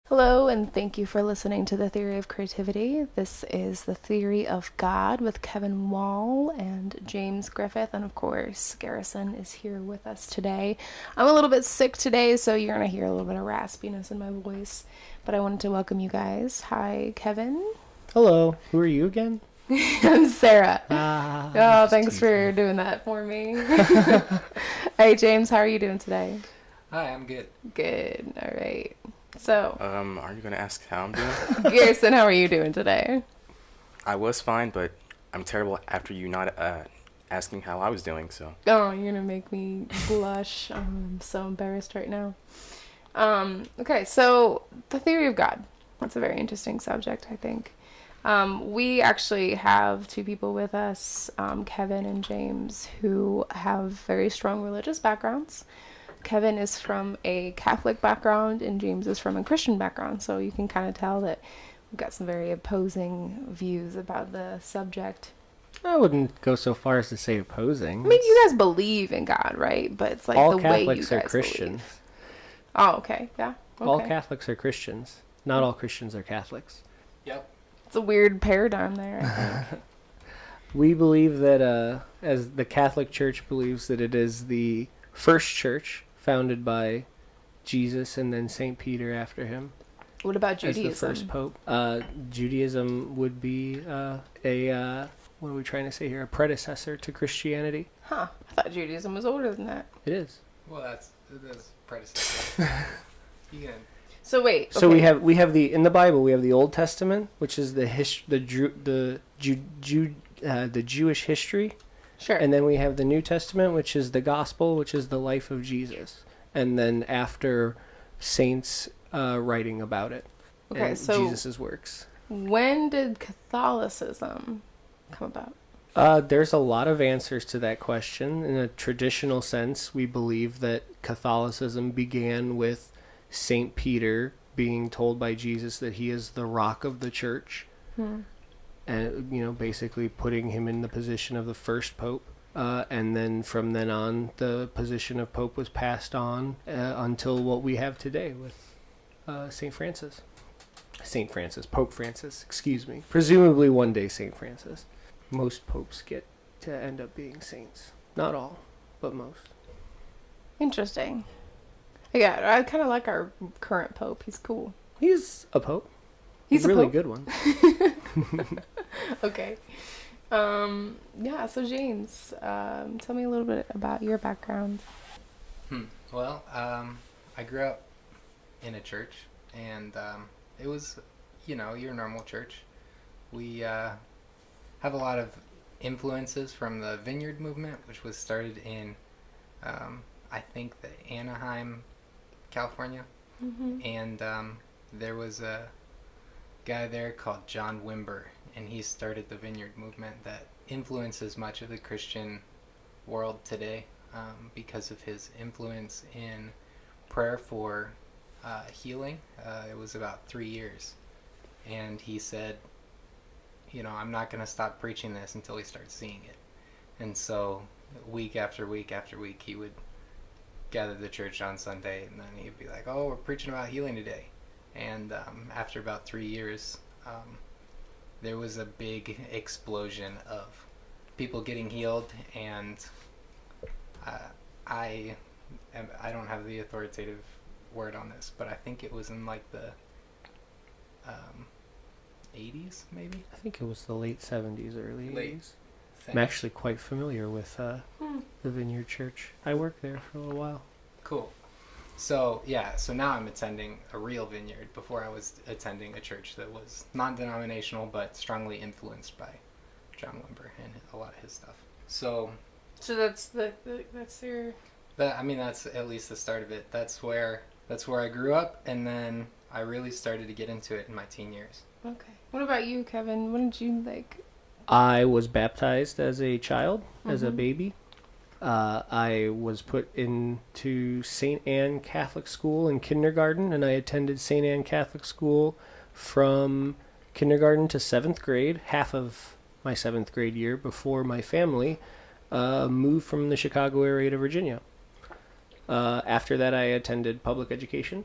Hello, and thank you for listening to The Theory of Creativity. This is The Theory of God with Kevin Wall and James Griffith, and of course, Garrison is here with us today. I'm a little bit sick today, so you're going to hear a little bit of raspiness in my voice, but I wanted to welcome you guys. Hi, Kevin. Hello, who are you again? I'm Sarah. Oh, thanks for doing that for me. Hey, James, how are you doing today? Hi, I'm good. Good, all right. So, Are you gonna ask how I'm doing? Garrison, how are you doing today? I was fine, but I'm terrible after you not asking how I was doing. So. Oh, you're gonna make me blush. I'm so embarrassed right now. Okay, so the theory of God. That's a very interesting subject, I think. We actually have two people with us, Kevin and James, who have very strong religious backgrounds. Kevin is from a Catholic background and James is from a Christian background, so you can kind of tell that we've got some very opposing views about the subject. I wouldn't go so far as to say opposing. I mean, you guys believe in God, right? But it's like all the Catholics way you guys are Christians. believe. Oh, okay, yeah. Okay. All Catholics are Christians. Not all Christians are Catholics. Yep. It's a weird paradigm there, I think. We believe that, as the Catholic Church believes that it is the first church founded by Jesus and then St. Peter after him. What about As Judaism? the first pope. Judaism would be what are we trying to say here? A predecessor to Christianity. Huh. I thought Judaism was older than that. It is. Well, that's predecessor. You can. So wait. So okay. we have the in the Bible we have the Old Testament, which is the Jewish history, Sure. and then we have the New Testament, which is the Gospel, which is the life of Jesus, and then after saints writing about it, Okay, and so Jesus's works. when did Catholicism come about? There's a lot of answers to that question. In a traditional sense, we believe that Catholicism began with Saint Peter being told by Jesus that he is the rock of the church, and basically putting him in the position of the first pope. And then from then on, the position of pope was passed on until what we have today with Pope Francis, excuse me. Presumably one day Saint Francis. Most popes get to end up being saints. Not all, but most. Interesting. Yeah, I kind of like our current pope. He's cool. He's a pope. He's a really pope? good one. Okay. Yeah, so James, tell me a little bit about your background. Well, I grew up in a church, and it was, your normal church. We have a lot of influences from the Vineyard Movement, which was started in, I think, the Anaheim, California. Mm-hmm. And there was a guy there called John Wimber, and he started the Vineyard Movement that influences much of the Christian world today because of his influence in prayer for healing. It was about 3 years, and he said, I'm not going to stop preaching this until he starts seeing it. And so week after week after week, he would gather the church on Sunday, and then he'd be like, we're preaching about healing today. And after about 3 years, there was a big explosion of people getting healed, and I don't have the authoritative word on this, but I think it was in like the 80s, maybe? I think it was the late 70s, early 80s. Thing. I'm actually quite familiar with the Vineyard Church. I worked there for a little while. Cool. So now I'm attending a real vineyard. Before I was attending a church that was non-denominational but strongly influenced by John Wimber and a lot of his stuff. So that's that's your... that's at least the start of it. That's where I grew up, and then I really started to get into it in my teen years. Okay. What about you, Kevin? When did you, I was baptized as a child, as a baby. I was put into St. Anne Catholic School in kindergarten, and I attended St. Anne Catholic School from kindergarten to 7th grade, half of my 7th grade year, before my family moved from the Chicago area to Virginia. After that, I attended public education,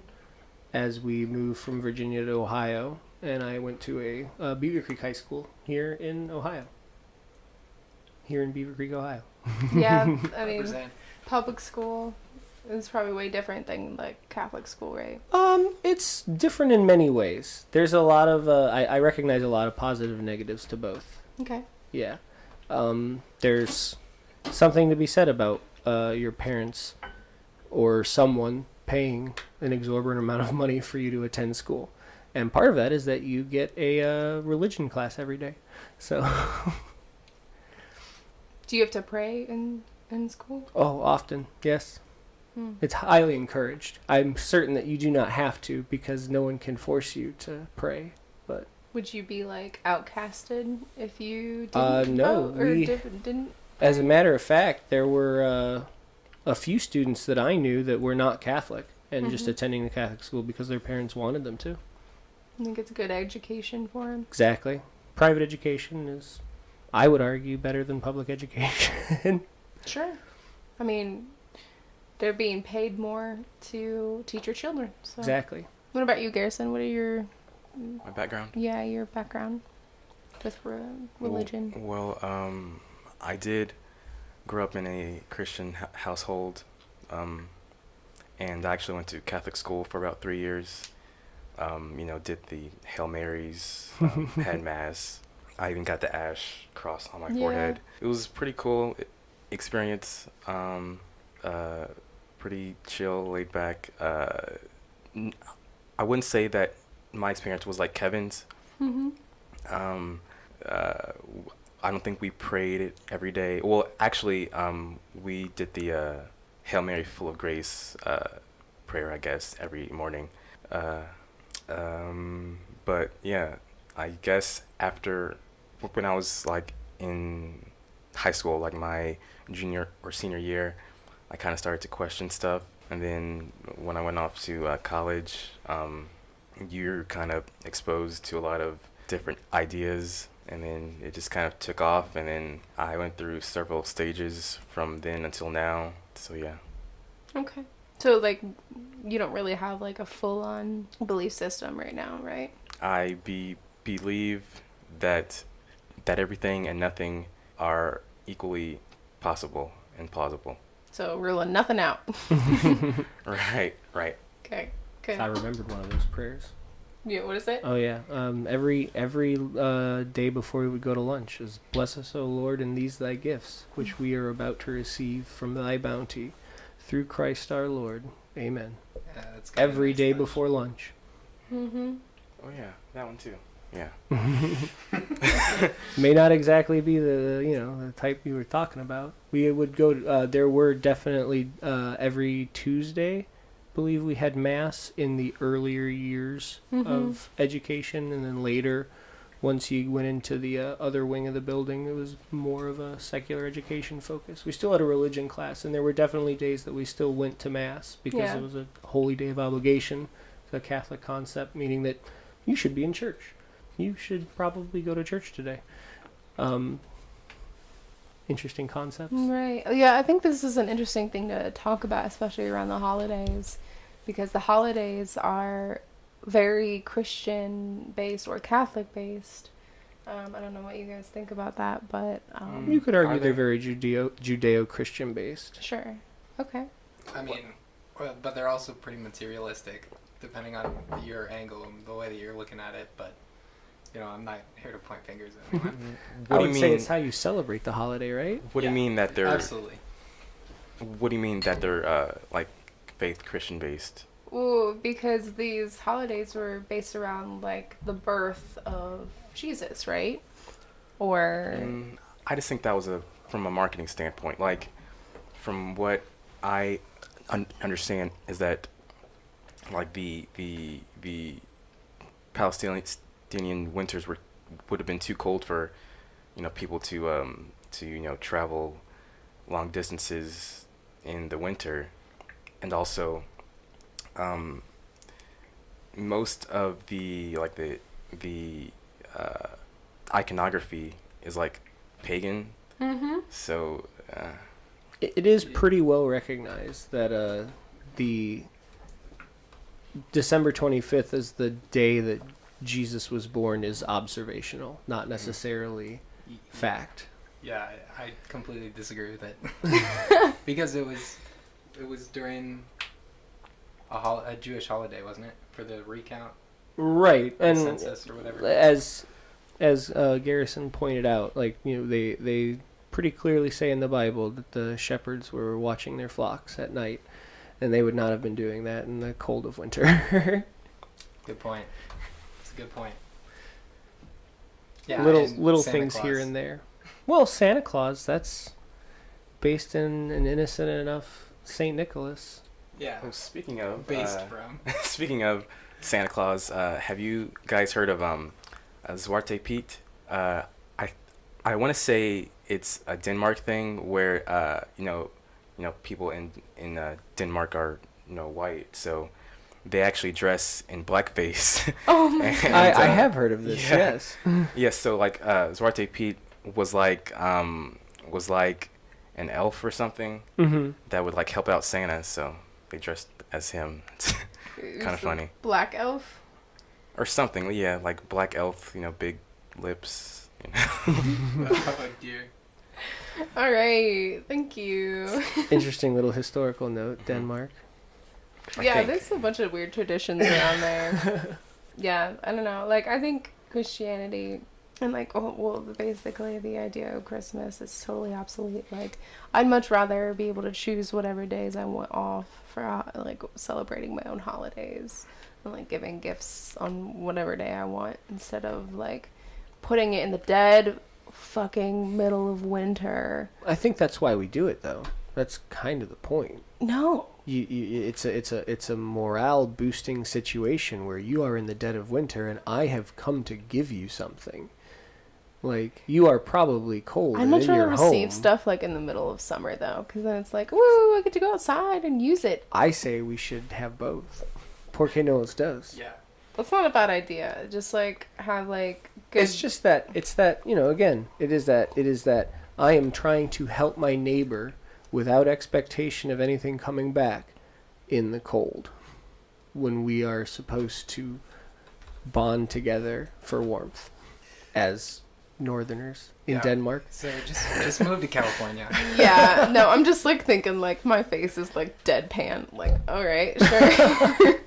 as we moved from Virginia to Ohio, and I went to a Beaver Creek High School here in Ohio. Here in Beaver Creek, Ohio. Yeah, I mean, Represent. public school is probably way different than like Catholic school, right? It's different in many ways. There's a lot of I recognize a lot of positive and negatives to both. Okay. Yeah. There's something to be said about your parents or someone paying an exorbitant amount of money for you to attend school. And part of that is that you get a religion class every day. So Do you have to pray in school? oh, often, yes. It's highly encouraged. I'm certain that you do not have to because no one can force you to pray. But Would you be like outcasted if you didn't no, vote, or we- didn't? as a matter of fact, there were a few students that I knew that were not Catholic and just attending the Catholic school because their parents wanted them to. I think it's a good education for them. Exactly. Private education is, I would argue, better than public education. Sure. I mean, they're being paid more to teach your children. So. Exactly. What about you, Garrison? What are your My background? your background with religion? Well, I did grow up in a Christian household, and I actually went to Catholic school for about 3 years. Did the Hail Marys, had Mass. I even got the ash cross on my forehead. It was pretty cool experience. Pretty chill, laid back. I wouldn't say that my experience was like Kevin's. I don't think we prayed it every day. Well, actually, we did the Hail Mary, full of grace prayer, I guess, every morning. But yeah, I guess after, when I was like in high school, like my junior or senior year, I kind of started to question stuff. And then when I went off to college, you're kind of exposed to a lot of different ideas, and then it just kind of took off, and then I went through several stages from then until now. So yeah. Okay. So like, you don't really have like a full-on belief system right now, right? I believe that everything and nothing are equally possible and plausible. So ruling nothing out. Right. Okay. Good. I remembered one of those prayers. Yeah. What is it? Oh yeah. Every day before we would go to lunch is bless us, O Lord, and these thy gifts, which we are about to receive from thy bounty, through Christ our Lord. Amen. Yeah, that's kinda Every nice day touch. before lunch. Mm-hmm. Oh yeah, that one too. Yeah. May not exactly be the type you were talking about. We would go. There were definitely every Tuesday, I believe we had mass in the earlier years of education, and then later, once you went into the other wing of the building, it was more of a secular education focus. We still had a religion class, and there were definitely days that we still went to mass because it was a holy day of obligation, the Catholic concept, meaning that you should be in church. You should probably go to church today. Interesting concepts. Right. Yeah, I think this is an interesting thing to talk about, especially around the holidays, because the holidays are very Christian based or Catholic based. I don't know what you guys think about that, but You could argue Are they're they? very Judeo-Christian based. sure. Okay. I mean, but they're also pretty materialistic, depending on your angle and the way that you're looking at it. But I'm not here to point fingers at anyone. I What do would you say mean? it's how you celebrate the holiday, right? What do you mean that they're? Absolutely. What do you mean that they're like faith Christian based? Well, because these holidays were based around like the birth of Jesus, right? Or I just think that was from a marketing standpoint. Like, from what I understand is that like the Palestinian winters would have been too cold for people to travel long distances in the winter, and also most of the iconography is like pagan. So It is pretty well recognized that the December 25th is the day that Jesus was born is observational, not necessarily fact. Yeah, I completely disagree with it. Because it was during a Jewish holiday, wasn't it? For the recount, Right, the and census or whatever. as Garrison pointed out, like, they pretty clearly say in the Bible that the shepherds were watching their flocks at night, and they would not have been doing that in the cold of winter. Good point. It's a good point. Yeah, little Santa things Claus. here and there. Well, Santa Claus, that's based in an innocent enough Saint Nicholas. Yeah, Well, speaking of from. speaking of Santa Claus, have you guys heard of Zwarte Piet? I want to say it's a Denmark thing where people in Denmark are white, so they actually dress in blackface. Oh my And, I have heard of this. yeah. Yes. Yes, so like Zwarte Piet was like an elf or something Mm-hmm. that would like help out Santa, so they dressed as him. It's kind of funny. Black elf. Or something, yeah, like black elf, big lips. Oh dear. All right, thank you. Interesting little historical note, Denmark. Yeah, think. there's a bunch of weird traditions around there. Yeah, I don't know. Like, I think Christianity and, like, basically the idea of Christmas is totally obsolete. Like, I'd much rather be able to choose whatever days I want off for, like, celebrating my own holidays and, like, giving gifts on whatever day I want instead of, like, putting it in the dead fucking middle of winter. I think that's why we do it, though. That's kind of the point. No. It's a morale boosting situation where you are in the dead of winter and I have come to give you something. Like, you are probably cold I'd and much in rather your receive home. stuff like in the middle of summer though, because then it's like, woo, I get to go outside and use it. I say we should have both. Porque no los dos. Yeah. That's not a bad idea. Just like have like good. It's just that again, it is that I am trying to help my neighbor without expectation of anything coming back in the cold when we are supposed to bond together for warmth as northerners in Yeah. Denmark. So just move to California. Yeah, no, I'm just like thinking like my face is like deadpan. Like, all right, sure.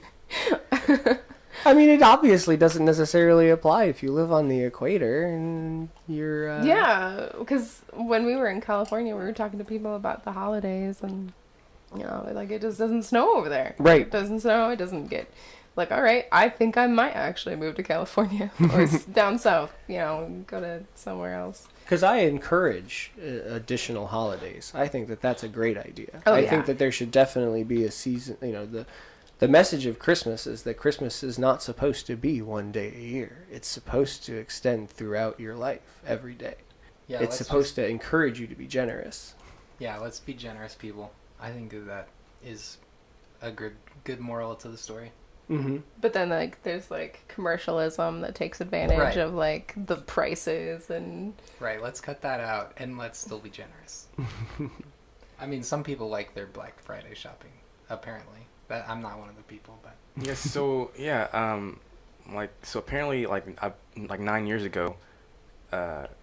I mean, it obviously doesn't necessarily apply if you live on the equator and you're... Yeah, because when we were in California, we were talking to people about the holidays, and like it just doesn't snow over there. Right. It doesn't snow. It doesn't get like. All right, I think I might actually move to California or down south. Go to somewhere else. Because I encourage additional holidays. I think that that's a great idea. Oh, I yeah. think that there should definitely be a season, the message of Christmas is that Christmas is not supposed to be one day a year. It's supposed to extend throughout your life, every day. Yeah, It's supposed to encourage you to be generous. Yeah, let's be generous, people. I think that is a good moral to the story. Mm-hmm. But then like there's like commercialism that takes advantage Right. of like the prices and Right, let's cut that out and let's still be generous. I mean, some people like their Black Friday shopping, apparently. I'm not one of the people, but Yes, so yeah, apparently like 9 years ago,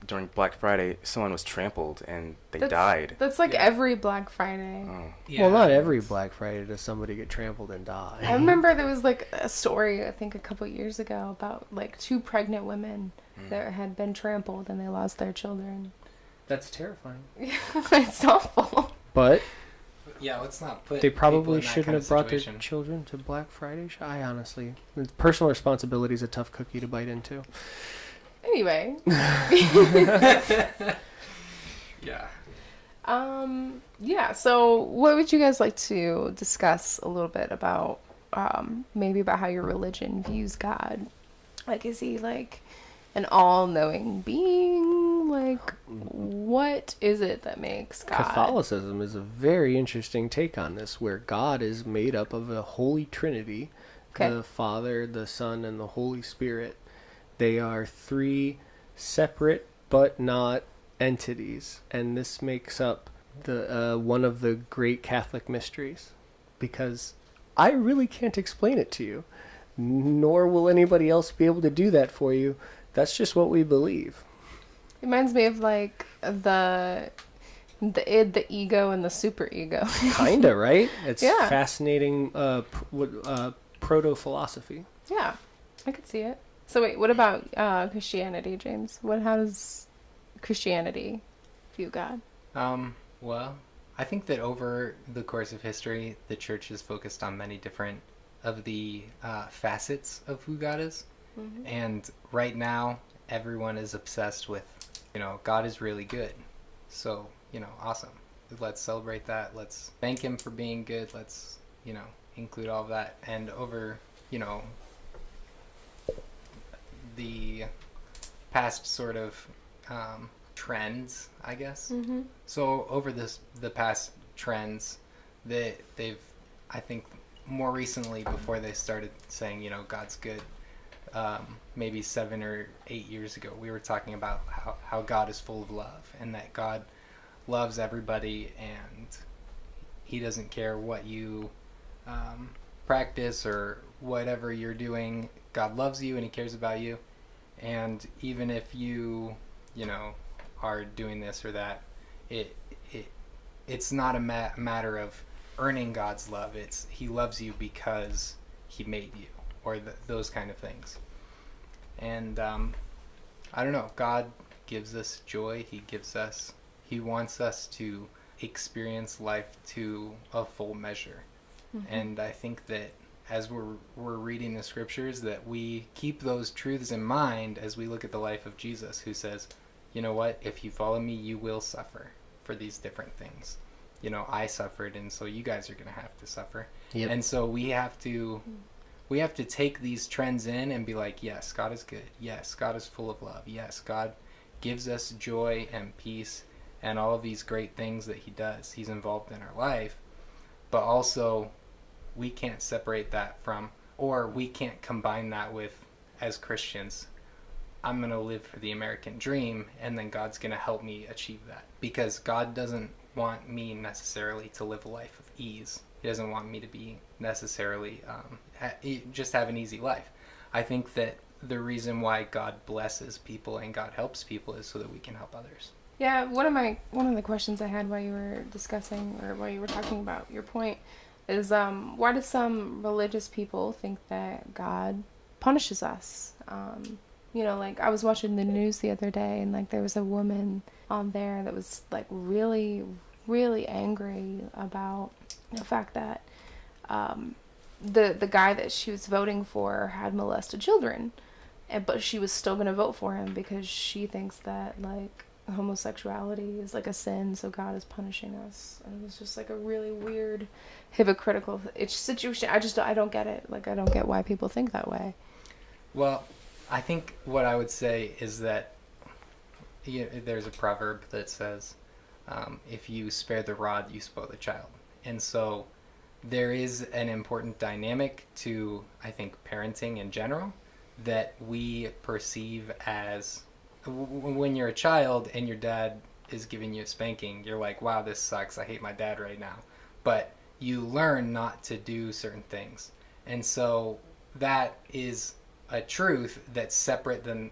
during Black Friday, someone was trampled and they died. That's like Yeah. every Black Friday. Oh. yeah. Well, not every Black Friday does somebody get trampled and die. I remember there was like a story I think a couple years ago about like 2 pregnant women that had been trampled and they lost their children. That's terrifying. It's awful. But Yeah, let's not put they people probably in that shouldn't kind have of brought their situation. children to Black Friday. I honestly... Personal responsibility is a tough cookie to bite into. Anyway. Yeah. Yeah, so what would you guys like to discuss a little bit about maybe about how your religion views God? Like, is he like an all-knowing being? Like, what is it that makes God? Catholicism is a very interesting take on this, where God is made up of a holy trinity, Okay. the Father, the Son, and the Holy Spirit. They are 3 separate but not entities, and this makes up the one of the great Catholic mysteries, because I really can't explain it to you, nor will anybody else be able to do that for you. That's just what we believe. It reminds me of like the id, the ego, and the super ego. Kinda, right? It's Yeah. fascinating proto-philosophy. Yeah, I could see it. So wait, what about Christianity, James? How does Christianity view God? Well, I think that over the course of history, the church has focused on many different of the facets of who God is. Mm-hmm. And right now, everyone is obsessed with, God is really good. So, awesome. Let's celebrate that. Let's thank him for being good. Let's, include all of that. And over, the past sort of trends, I guess. Mm-hmm. So over the past trends, they've, I think, more recently, before they started saying, God's good, maybe 7 or 8 years ago, we were talking about how God is full of love, and that God loves everybody, and he doesn't care what you practice or whatever you're doing. God loves you and he cares about you. And even if you are doing this or that, it's not a matter of earning God's love. It's he loves you because he made you, or those kind of things. And I don't know, God gives us joy. He wants us to experience life to a full measure. Mm-hmm. And I think that as we're reading the scriptures, that we keep those truths in mind as we look at the life of Jesus, who says, you know what, if you follow me, you will suffer for these different things. I suffered, and so you guys are going to have to suffer. Yep. And so we have to take these trends in and be like, yes, God is good. Yes, God is full of love. Yes, God gives us joy and peace and all of these great things that he does. He's involved in our life. But also, we can't separate that from, or we can't combine that with, as Christians, I'm going to live for the American dream, and then God's going to help me achieve that. Because God doesn't want me necessarily to live a life of ease. He doesn't want me to be necessarily just have an easy life. I think that the reason why God blesses people and God helps people is so that we can help others. Yeah, one of the questions I had while you were discussing, or while you were talking about your point, is why do some religious people think that God punishes us? Like I was watching the news the other day, and like there was a woman on there that was like really, really angry about the fact that the guy that she was voting for had molested children, but she was still going to vote for him because she thinks that like homosexuality is like a sin, so God is punishing us. And it was just like a really weird, hypocritical situation. I don't get it. Like I don't get why people think that way. Well, I think what I would say is that there's a proverb that says, if you spare the rod, you spoil the child. And so there is an important dynamic to, I think, parenting in general that we perceive as, when you're a child and your dad is giving you a spanking, you're like, wow, this sucks. I hate my dad right now. But you learn not to do certain things. And so that is a truth that's separate than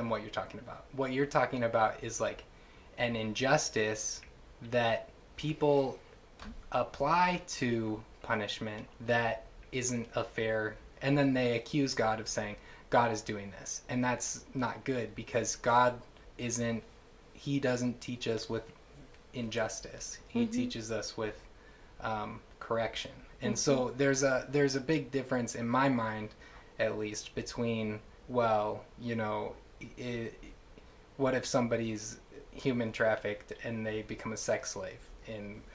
what you're talking about. What you're talking about is like an injustice that people apply to punishment that isn't a fair, and then they accuse God of saying, God is doing this. And that's not good, because God he doesn't teach us with injustice. He mm-hmm. teaches us with correction. And mm-hmm. so there's a big difference in my mind, at least, between, what if somebody's human trafficked and they become a sex slave,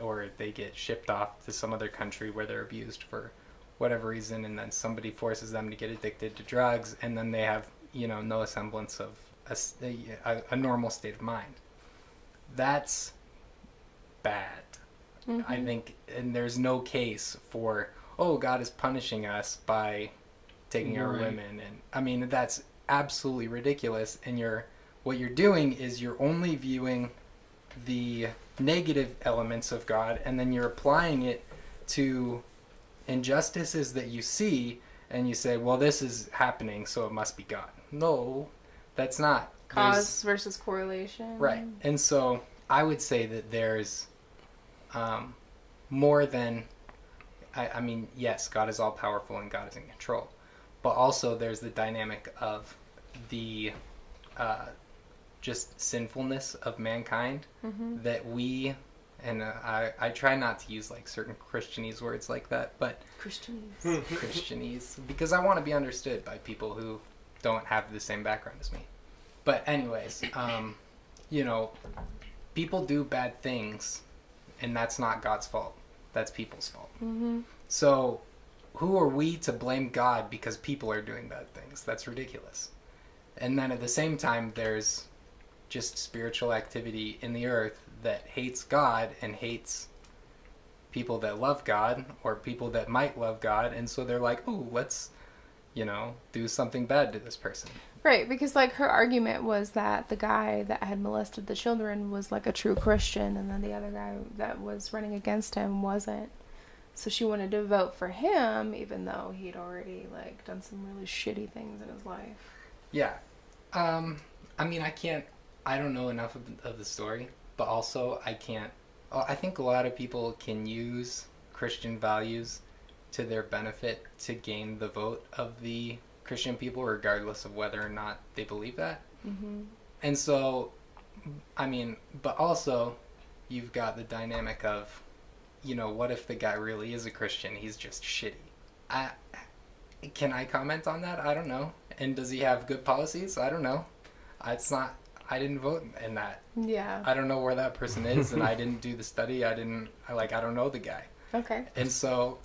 or they get shipped off to some other country where they're abused for whatever reason, and then somebody forces them to get addicted to drugs, and then they have no semblance of a normal state of mind. That's bad. Mm-hmm. I think, and there's no case for, God is punishing us by taking our women, and I mean, that's absolutely ridiculous. And what you're doing is you're only viewing the negative elements of God, and then you're applying it to Injustice is that you see and you say, well, this is happening, so it must be God. No, that's not. Cause versus correlation. Right. And so I would say that there's more than, I mean, yes, God is all powerful and God is in control. But also there's the dynamic of the just sinfulness of mankind that we, and I try not to use like certain Christianese words like that, but Christianese, because I want to be understood by people who don't have the same background as me. But anyways, you know, people do bad things, and that's not God's fault. That's people's fault. So who are we to blame God because people are doing bad things? That's ridiculous. And then at the same time, there's just spiritual activity in the earth that hates God and hates people that love God or people that might love God. And so they're like, ooh, let's, you know, do something bad to this person. Right, because like her argument was that the guy that had molested the children was like a true Christian, and then the other guy that was running against him wasn't. So she wanted to vote for him, even though he'd already like done some really shitty things in his life. Yeah. I mean, I don't know enough of the story, but also I think a lot of people can use Christian values to their benefit to gain the vote of the Christian people, regardless of whether or not they believe that. And so, I mean, but also you've got the dynamic of, you know, what if the guy really is a Christian? He's just shitty. Can I comment on that? I don't know. And does he have good policies? I don't know. I didn't vote in that. Yeah. I don't know where that person is, and I didn't do the study. I don't know the guy. Okay. And so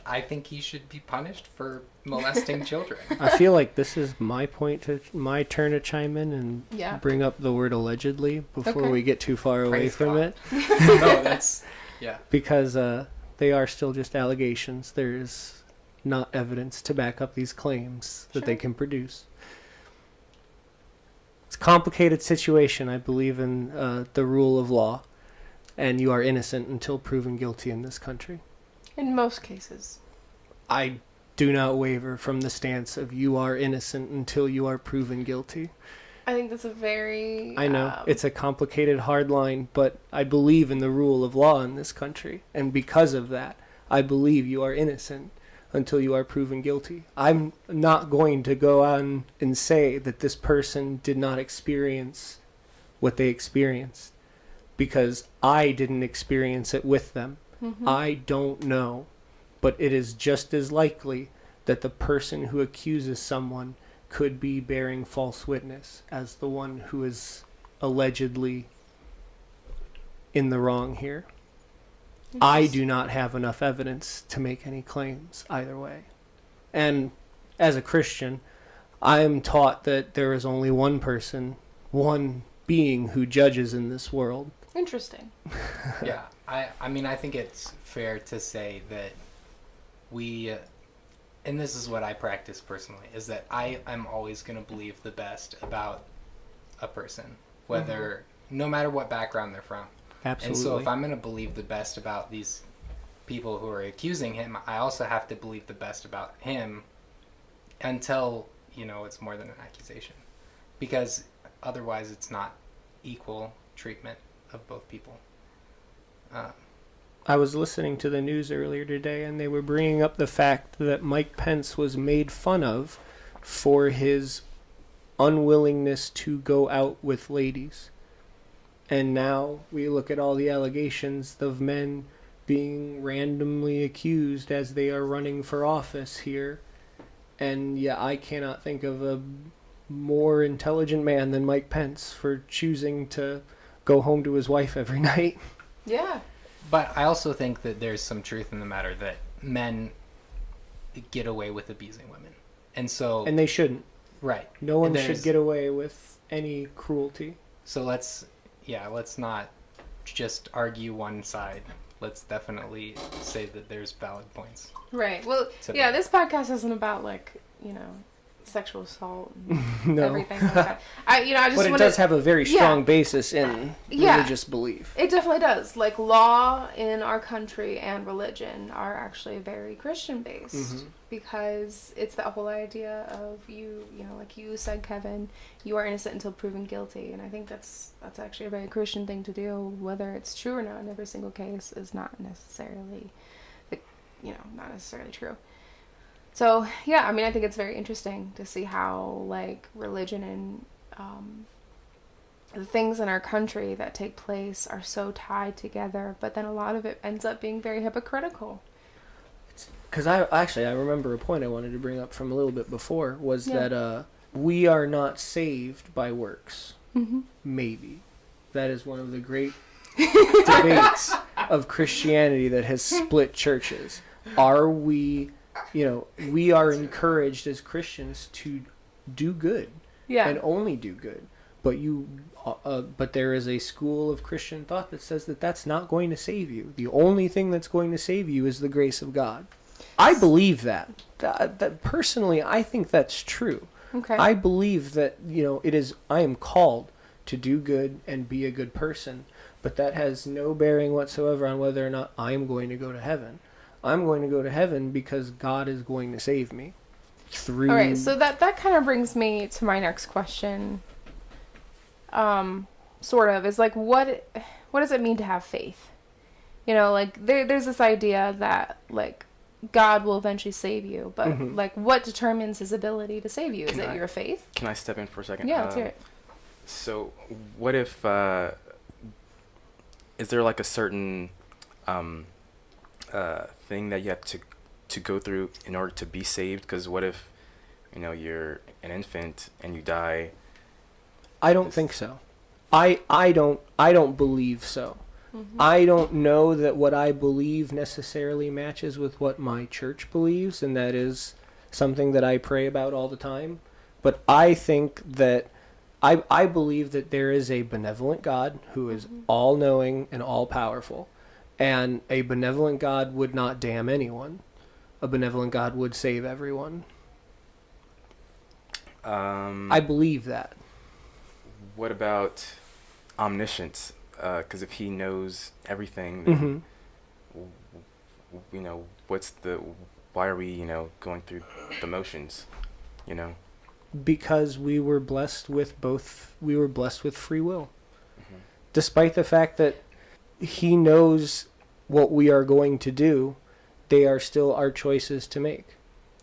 I think he should be punished for molesting children. I feel like this is my turn to chime in and bring up the word allegedly before we get too far away from it. No, that's, yeah. Because they are still just allegations. There's not evidence to back up these claims that they can produce. It's a complicated situation. I believe in the rule of law, and you are innocent until proven guilty in this country. In most cases. I do not waver from the stance of you are innocent until you are proven guilty. I think that's a very... I know, it's a complicated, hard line, but I believe in the rule of law in this country. And because of that, I believe you are innocent until you are proven guilty. I'm not going to go on and say that this person did not experience what they experienced, because I didn't experience it with them. I don't know, but it is just as likely that the person who accuses someone could be bearing false witness as the one who is allegedly in the wrong here. I do not have enough evidence to make any claims either way. And as a Christian, I am taught that there is only one person, one being who judges in this world. Interesting. Yeah. I mean, I think it's fair to say that we, and this is what I practice personally, is that I am always going to believe the best about a person, whether, no matter what background they're from. Absolutely. And so if I'm going to believe the best about these people who are accusing him, I also have to believe the best about him until, you know, it's more than an accusation. Because otherwise it's not equal treatment of both people. I was listening to the news earlier today, and they were bringing up the fact that Mike Pence was made fun of for his unwillingness to go out with ladies. And now we look at all the allegations of men being randomly accused as they are running for office here. And yeah, I cannot think of a more intelligent man than Mike Pence for choosing to go home to his wife every night. Yeah. But I also think that there's some truth in the matter that men get away with abusing women. And so... And they shouldn't. Right. No one should get away with any cruelty. So let's not just argue one side. Let's definitely say that there's valid points. Right. Well, yeah, this podcast isn't about, like, you know, sexual assault and No. everything like that. I just But it wanna, does have a very strong Yeah. basis in Yeah. religious belief. It definitely does. Like, law in our country and religion are actually very Christian based Mhm. because it's that whole idea of like you said, Kevin, you are innocent until proven guilty, and I think that's actually a very Christian thing to do. Whether it's true or not in every single case is not necessarily, not necessarily true. So yeah, I mean, I think it's very interesting to see how like religion and the things in our country that take place are so tied together, but then a lot of it ends up being very hypocritical. Because I remember a point I wanted to bring up from a little bit before was that we are not saved by works. Mm-hmm. Maybe. That is one of the great debates of Christianity that has split churches. Are we, we are encouraged as Christians to do good and only do good. But there is a school of Christian thought that says that that's not going to save you. The only thing that's going to save you is the grace of God. I believe that. That personally, I think that's true. Okay. I believe that, I am called to do good and be a good person, but that has no bearing whatsoever on whether or not I am going to go to heaven. I'm going to go to heaven because God is going to save me. All right, so that kind of brings me to my next question. Sort of, is like, what does it mean to have faith? Like, there's this idea that, like, God will eventually save you, but, like, what determines his ability to save you? Is it your faith? Can I step in for a second? Yeah, let's hear it. So, what if, is there, like, a certain, thing that you have to go through in order to be saved? Because what if, you're an infant and you die? I don't think so. I don't believe so. Mm-hmm. I don't know that what I believe necessarily matches with what my church believes, and that is something that I pray about all the time. But I think that I believe that there is a benevolent God who is all-knowing and all-powerful. And a benevolent God would not damn anyone. A benevolent God would save everyone. I believe that. What about omniscience? Because if he knows everything, then, why are we, going through the motions, Because we were blessed with free will. Despite the fact that he knows what we are going to do, they are still our choices to make.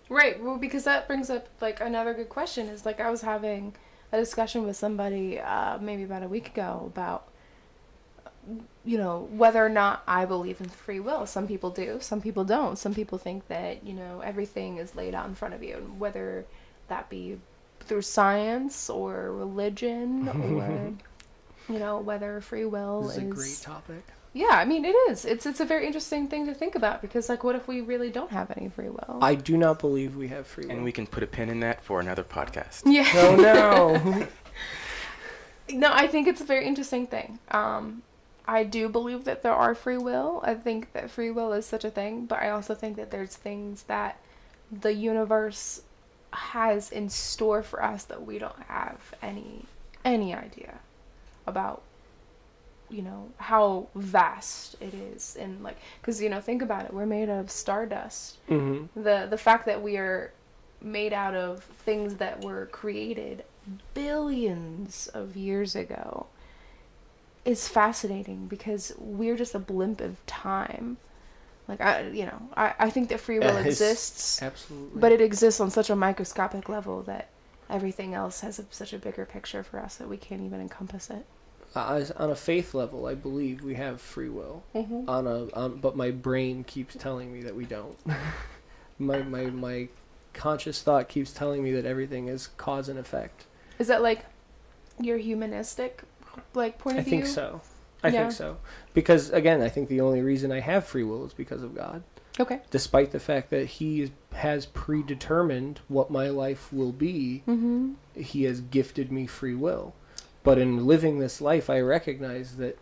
Right, well, because that brings up, like, another good question is, like, I was having a discussion with somebody maybe about a week ago about, whether or not I believe in free will. Some people do, some people don't. Some people think that, everything is laid out in front of you, and whether that be through science or religion or, whether free will This is a great topic. Yeah, I mean, it is. It's a very interesting thing to think about because, like, what if we really don't have any free will? I do not believe we have free will. And we can put a pin in that for another podcast. Yeah. Oh, no. No, I think it's a very interesting thing. I do believe that there are free will. I think that free will is such a thing, but I also think that there's things that the universe has in store for us that we don't have any idea about. How vast it is, and like, because think about it, we're made of stardust. The fact that we are made out of things that were created billions of years ago is fascinating because we're just a blimp of time. Like, I think that free will exists, absolutely, but it exists on such a microscopic level that everything else has such a bigger picture for us that we can't even encompass it. On a faith level, I believe we have free will. But my brain keeps telling me that we don't. my conscious thought keeps telling me that everything is cause and effect. Is that like your humanistic point of view? I think so. I think so. Because again, I think the only reason I have free will is because of God. Okay. Despite the fact that he has predetermined what my life will be, he has gifted me free will. But in living this life, I recognize that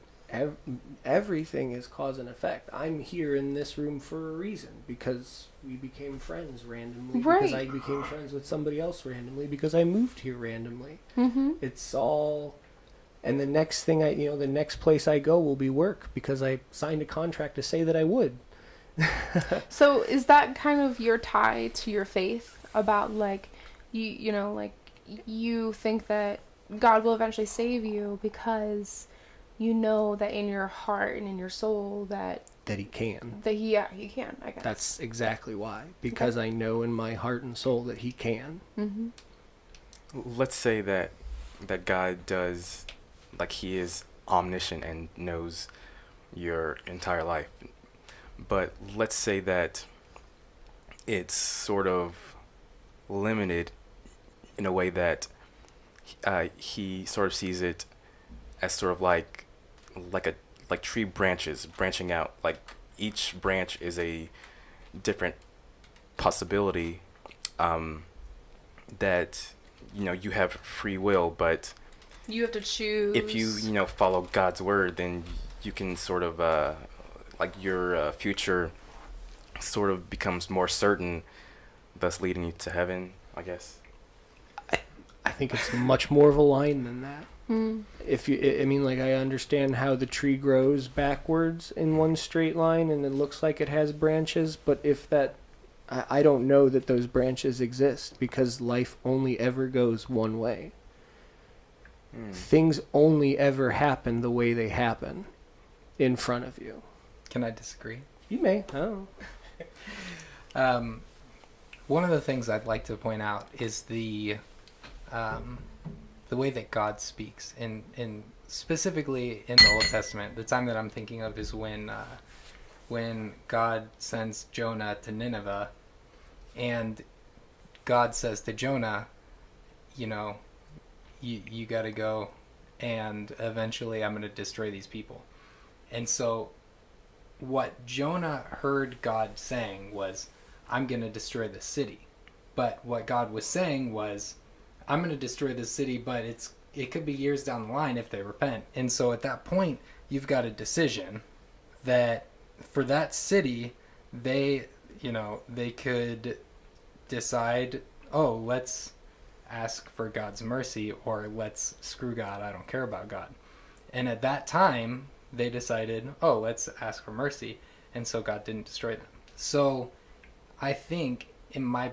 everything is cause and effect. I'm here in this room for a reason, because we became friends randomly, because I became friends with somebody else randomly, because I moved here randomly. Mm-hmm. It's all, and the next thing the next place I go will be work, because I signed a contract to say that I would. So is that kind of your tie to your faith, about like you think that God will eventually save you because you know that in your heart and in your soul that he can. He can, I guess. That's exactly why. Because I know in my heart and soul that he can. Mm-hmm. Let's say that God does, like, he is omniscient and knows your entire life. But let's say that it's sort of limited in a way that he sort of sees it as sort of like tree branches branching out. Like, each branch is a different possibility, that you have free will, but You have to choose. if you follow God's word, then you can sort of like your future sort of becomes more certain, thus leading you to heaven, I guess. I think it's much more of a line than that. Mm. I understand how the tree grows backwards in one straight line and it looks like it has branches, but I don't know that those branches exist, because life only ever goes one way. Things only ever happen the way they happen in front of you. Can I disagree? You may. Oh. One of the things I'd like to point out is the way that God speaks, in specifically in the Old Testament. The time that I'm thinking of is when God sends Jonah to Nineveh, and God says to Jonah, you got to go, and eventually I'm going to destroy these people. And so what Jonah heard God saying was, I'm going to destroy the city. But what God was saying was, I'm going to destroy the city, but it could be years down the line if they repent. And so at that point, you've got a decision that for that city, they could decide, oh, let's ask for God's mercy, or let's screw God, I don't care about God. And at that time, they decided, oh, let's ask for mercy. And so God didn't destroy them. So I think in my,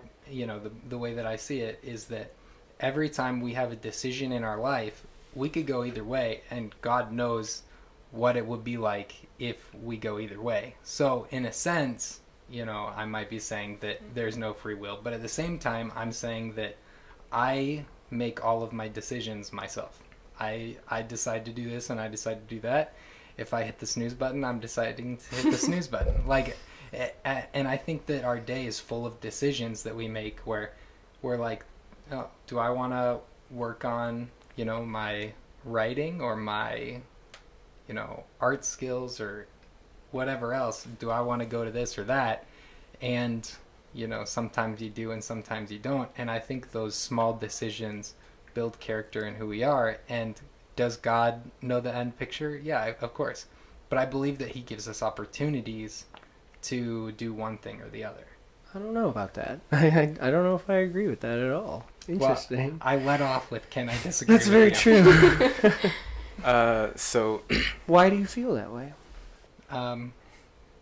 the way that I see it is that every time we have a decision in our life, we could go either way, and God knows what it would be like if we go either way. So in a sense, I might be saying that there's no free will, but at the same time, I'm saying that I make all of my decisions myself. I decide to do this and I decide to do that. If I hit the snooze button, I'm deciding to hit the snooze button. And I think that our day is full of decisions that we make where we're like, oh, do I want to work on, my writing or my, art skills or whatever else? Do I want to go to this or that? And, sometimes you do and sometimes you don't. And I think those small decisions build character in who we are. And does God know the end picture? Yeah, of course. But I believe that he gives us opportunities to do one thing or the other. I don't know about that. I don't know if I agree with that at all. Interesting. Well, I let off with, can I disagree? That's very true. So why do you feel that way?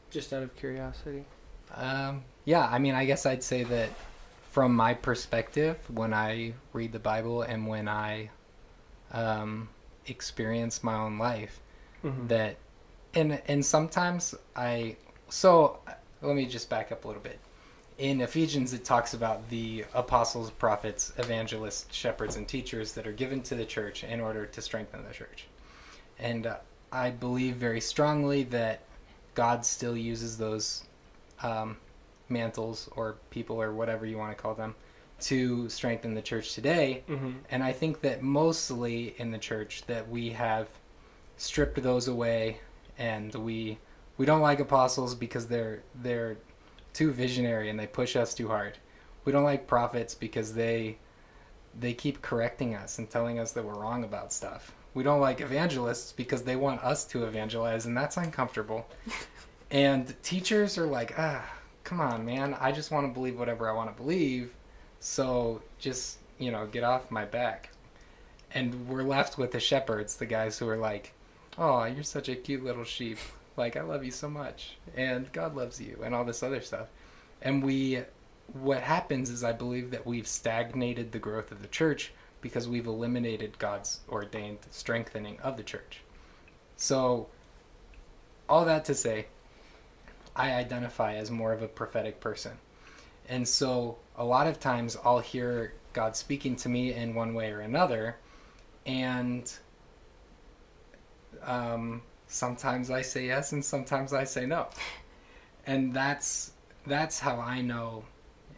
Just out of curiosity. Yeah, I guess I'd say that from my perspective, when I read the Bible and when I experience my own life, that, and sometimes so let me just back up a little bit. In Ephesians, it talks about the apostles, prophets, evangelists, shepherds, and teachers that are given to the church in order to strengthen the church. And I believe very strongly that God still uses those mantles or people or whatever you want to call them to strengthen the church today. And I think that mostly in the church that we have stripped those away, and we don't like apostles because they're too visionary and they push us too hard. We don't like prophets because they keep correcting us and telling us that we're wrong about stuff. We don't like evangelists because they want us to evangelize, and that's uncomfortable. And teachers are like, come on, man. I just want to believe whatever I want to believe. So just, get off my back. And we're left with the shepherds, the guys who are like, oh, you're such a cute little sheep. Like, I love you so much. And God loves you, and all this other stuff. And what happens is I believe that we've stagnated the growth of the church because we've eliminated God's ordained strengthening of the church. So, all that to say, I identify as more of a prophetic person. And so, a lot of times I'll hear God speaking to me in one way or another, and sometimes I say yes and sometimes I say no. And that's how I know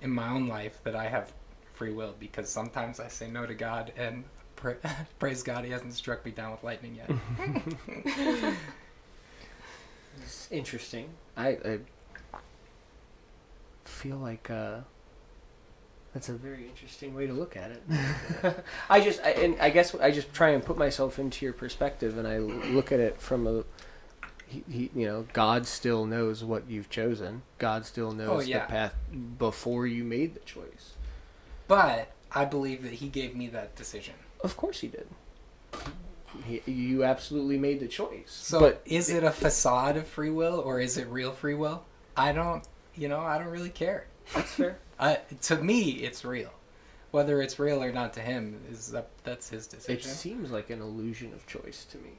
in my own life that I have free will, because sometimes I say no to God, and praise God, he hasn't struck me down with lightning yet. It's interesting. I feel like that's a very interesting way to look at it. I guess I just try and put myself into your perspective, and I look at it from God still knows what you've chosen. God still knows the path before you made the choice. But I believe that he gave me that decision. Of course he did. You absolutely made the choice. So is it a facade of free will, or is it real free will? I don't really care. That's fair. To me, it's real. Whether it's real or not to him, that's his decision. It seems like an illusion of choice to me.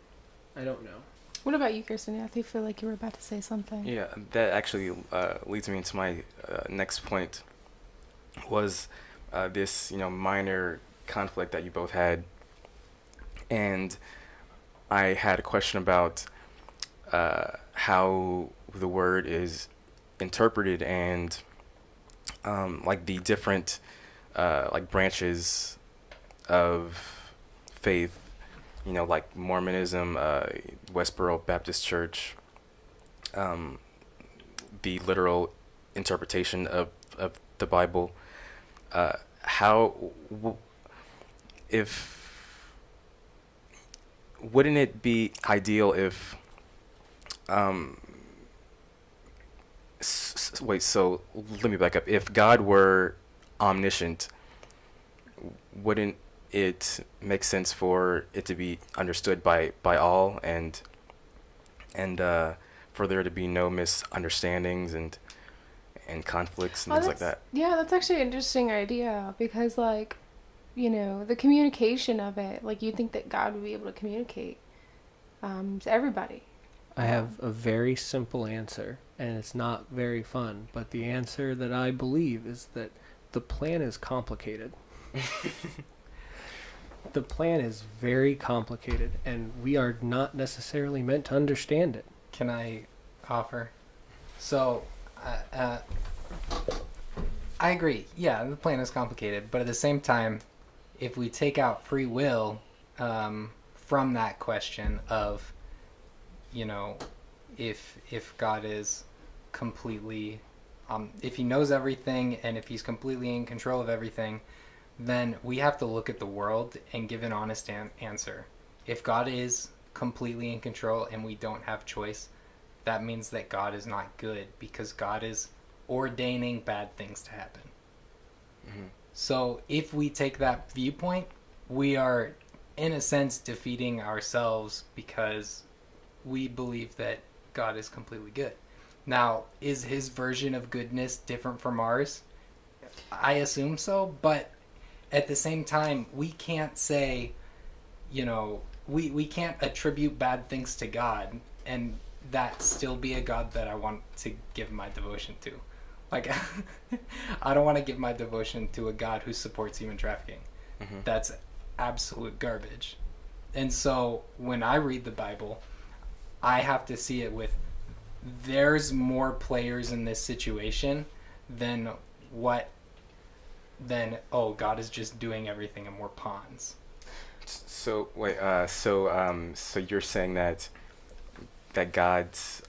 I don't know. What about you, Kirsten? I feel like you were about to say something. Yeah, that actually leads me into my next point. Was this minor conflict that you both had, and I had a question about how the word is interpreted, and like the different like branches of faith, like Mormonism, Westboro Baptist Church, the literal interpretation of the Bible. Wouldn't it be ideal if so let me back up. If God were omniscient, wouldn't it make sense for it to be understood by all, and for there to be no misunderstandings and conflicts and things like that? Yeah, that's actually an interesting idea, because the communication of it, you'd think that God would be able to communicate to everybody. I have a very simple answer, and it's not very fun, but the answer that I believe is that the plan is complicated. The plan is very complicated, and we are not necessarily meant to understand it. Can I offer? So, I agree. Yeah, the plan is complicated, but at the same time, if we take out free will from that question of, if God is completely, if he knows everything and if he's completely in control of everything, then we have to look at the world and give an honest answer. If God is completely in control and we don't have choice, that means that God is not good, because God is ordaining bad things to happen. Mm-hmm. So if we take that viewpoint, we are, in a sense, defeating ourselves, because we believe that God is completely good. Now, is his version of goodness different from ours? I assume so, but at the same time, we can't say, we can't attribute bad things to God and that still be a God that I want to give my devotion to. I don't want to give my devotion to a God who supports human trafficking. Mm-hmm. That's absolute garbage. And so when I read the Bible, I have to see it with, there's more players in this situation than God is just doing everything and we're pawns. So wait, so you're saying that God's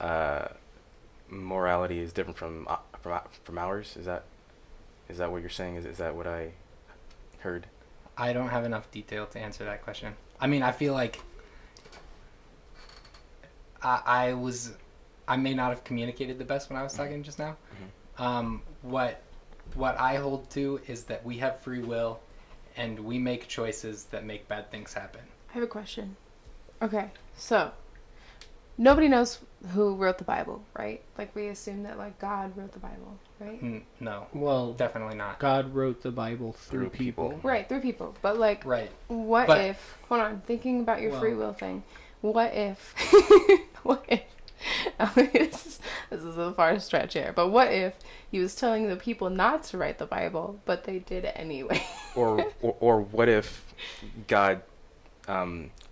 morality is different from ours? Is that what you're saying? Is that what I heard? I don't have enough detail to answer that question. I mean, I feel like I may not have communicated the best when I was talking just now. What I hold to is that we have free will, and we make choices that make bad things happen. I have a question. Okay, so nobody knows who wrote the Bible, right? Like, we assume that, like, God wrote the Bible, right? No. Well, Definitely not. God wrote the Bible through people. Right, through people. But, like, Right. what But- if, hold on, thinking about your free will thing, what if, I mean, this is a far stretch here, but what if he was telling the people not to write the Bible, but they did it anyway? Or what if God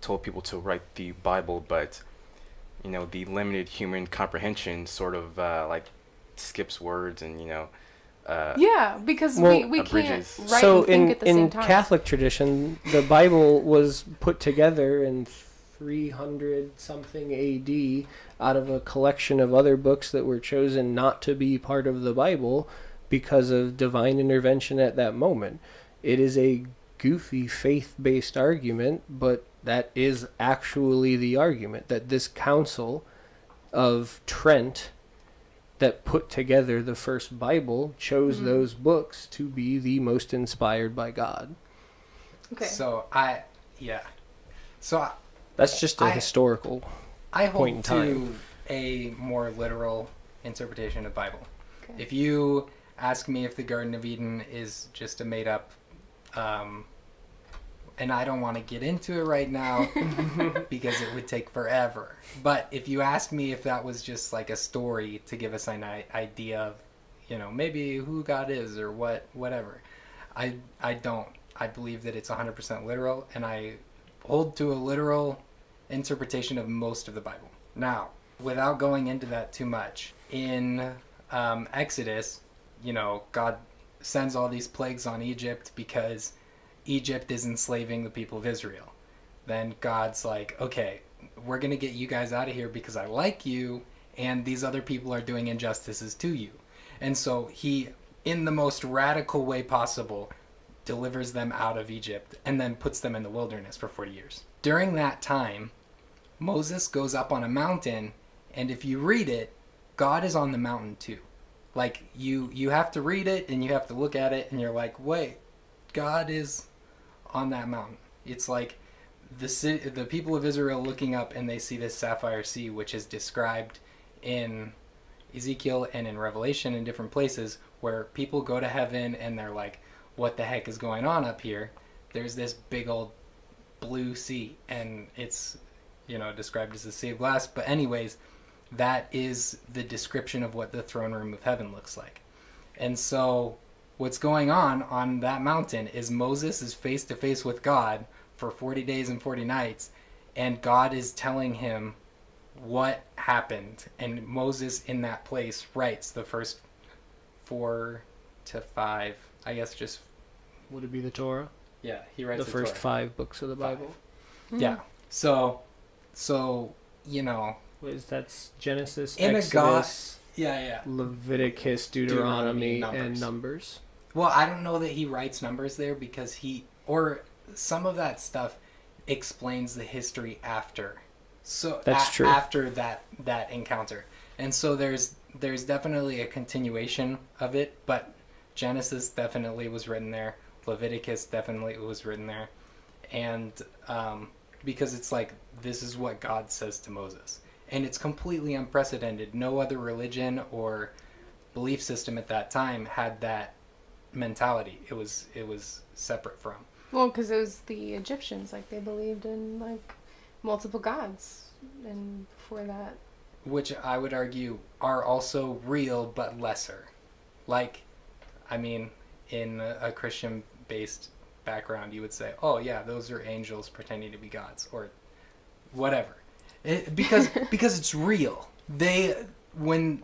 told people to write the Bible, but the limited human comprehension sort of like skips words and Yeah, because Well, we can't abridges. write So and think at the same in time. Catholic tradition, the Bible was put together in 300 something AD out of a collection of other books that were chosen not to be part of the Bible because of divine intervention at that moment. It is a goofy faith-based argument, but that is actually the argument, that this council of Trent that put together the first Bible chose those books to be the most inspired by God. Okay. So That's just a historical I point in hold time. to a more literal interpretation of Bible. Okay. If you ask me if the Garden of Eden is just a made up, and I don't want to get into it right now because it would take forever. But if you ask me if that was just like a story to give us an idea of, maybe who God is or whatever, I don't. I believe that it's 100% literal, and I hold to a literal interpretation of most of the Bible. Now, without going into that too much, in Exodus, God sends all these plagues on Egypt because Egypt is enslaving the people of Israel. Then God's like, okay, we're going to get you guys out of here because I like you, and these other people are doing injustices to you. And so he, in the most radical way possible, delivers them out of Egypt and then puts them in the wilderness for 40 years. During that time, Moses goes up on a mountain, and if you read it, God is on the mountain too. Like, you have to read it and you have to look at it and you're like, wait, God is on that mountain. It's like the people of Israel looking up and they see this sapphire sea, which is described in Ezekiel and in Revelation in different places, where people go to heaven and they're like, what the heck is going on up here? There's this big old blue sea, and it's described as the sea of glass. But anyways, that is the description of what the throne room of heaven looks like. And so what's going on that mountain is Moses is face to face with God for 40 days and 40 nights, and God is telling him what happened. And Moses in that place writes the first 4 to 5, I guess, just... Would it be the Torah? Yeah, he writes The first Torah. 5 books of the Bible? Yeah. So That's Genesis, In a Exodus, yeah. Leviticus, Deuteronomy, Deuteronomy, and Numbers. Well, I don't know that he writes numbers there because some of that stuff explains the history after. So That's true. After that encounter. And so there's definitely a continuation of it, but Genesis definitely was written there. Leviticus definitely was written there. And because it's like, this is what God says to Moses. And it's completely unprecedented. No other religion or belief system at that time had that mentality. It was separate from. Well, because it was the Egyptians, like, they believed in, like, multiple gods, and before that... Which I would argue are also real, but lesser. Like, I mean, in a Christian-based background, you would say, oh yeah, those are angels pretending to be gods, or whatever. Because it's real. When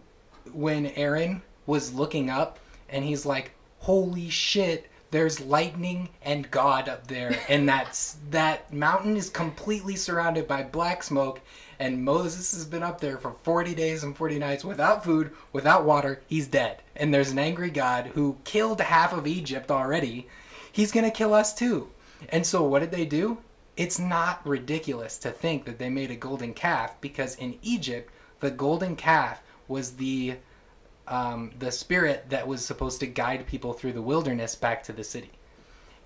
Aaron was looking up, and he's like, holy shit, there's lightning and God up there, and that mountain is completely surrounded by black smoke, and Moses has been up there for 40 days and 40 nights without food, without water. He's dead. And there's an angry God who killed half of Egypt already. He's going to kill us too. And so what did they do? it's not ridiculous to think that they made a golden calf, because in Egypt, the golden calf was the spirit that was supposed to guide people through the wilderness back to the city.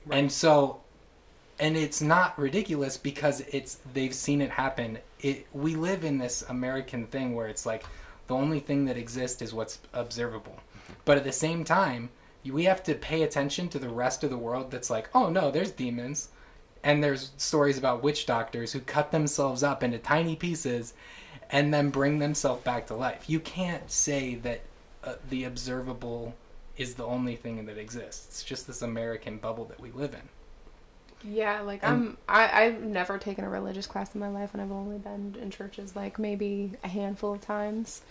Right. And it's not ridiculous because they've seen it happen. We live in this American thing where it's like the only thing that exists is what's observable. But at the same time, we have to pay attention to the rest of the world that's like, oh no, there's demons. And there's stories about witch doctors who cut themselves up into tiny pieces and then bring themselves back to life. You can't say that the observable is the only thing that exists. It's just this American bubble that we live in. Yeah, like I've never taken a religious class in my life, and I've only been in churches like maybe a handful of times.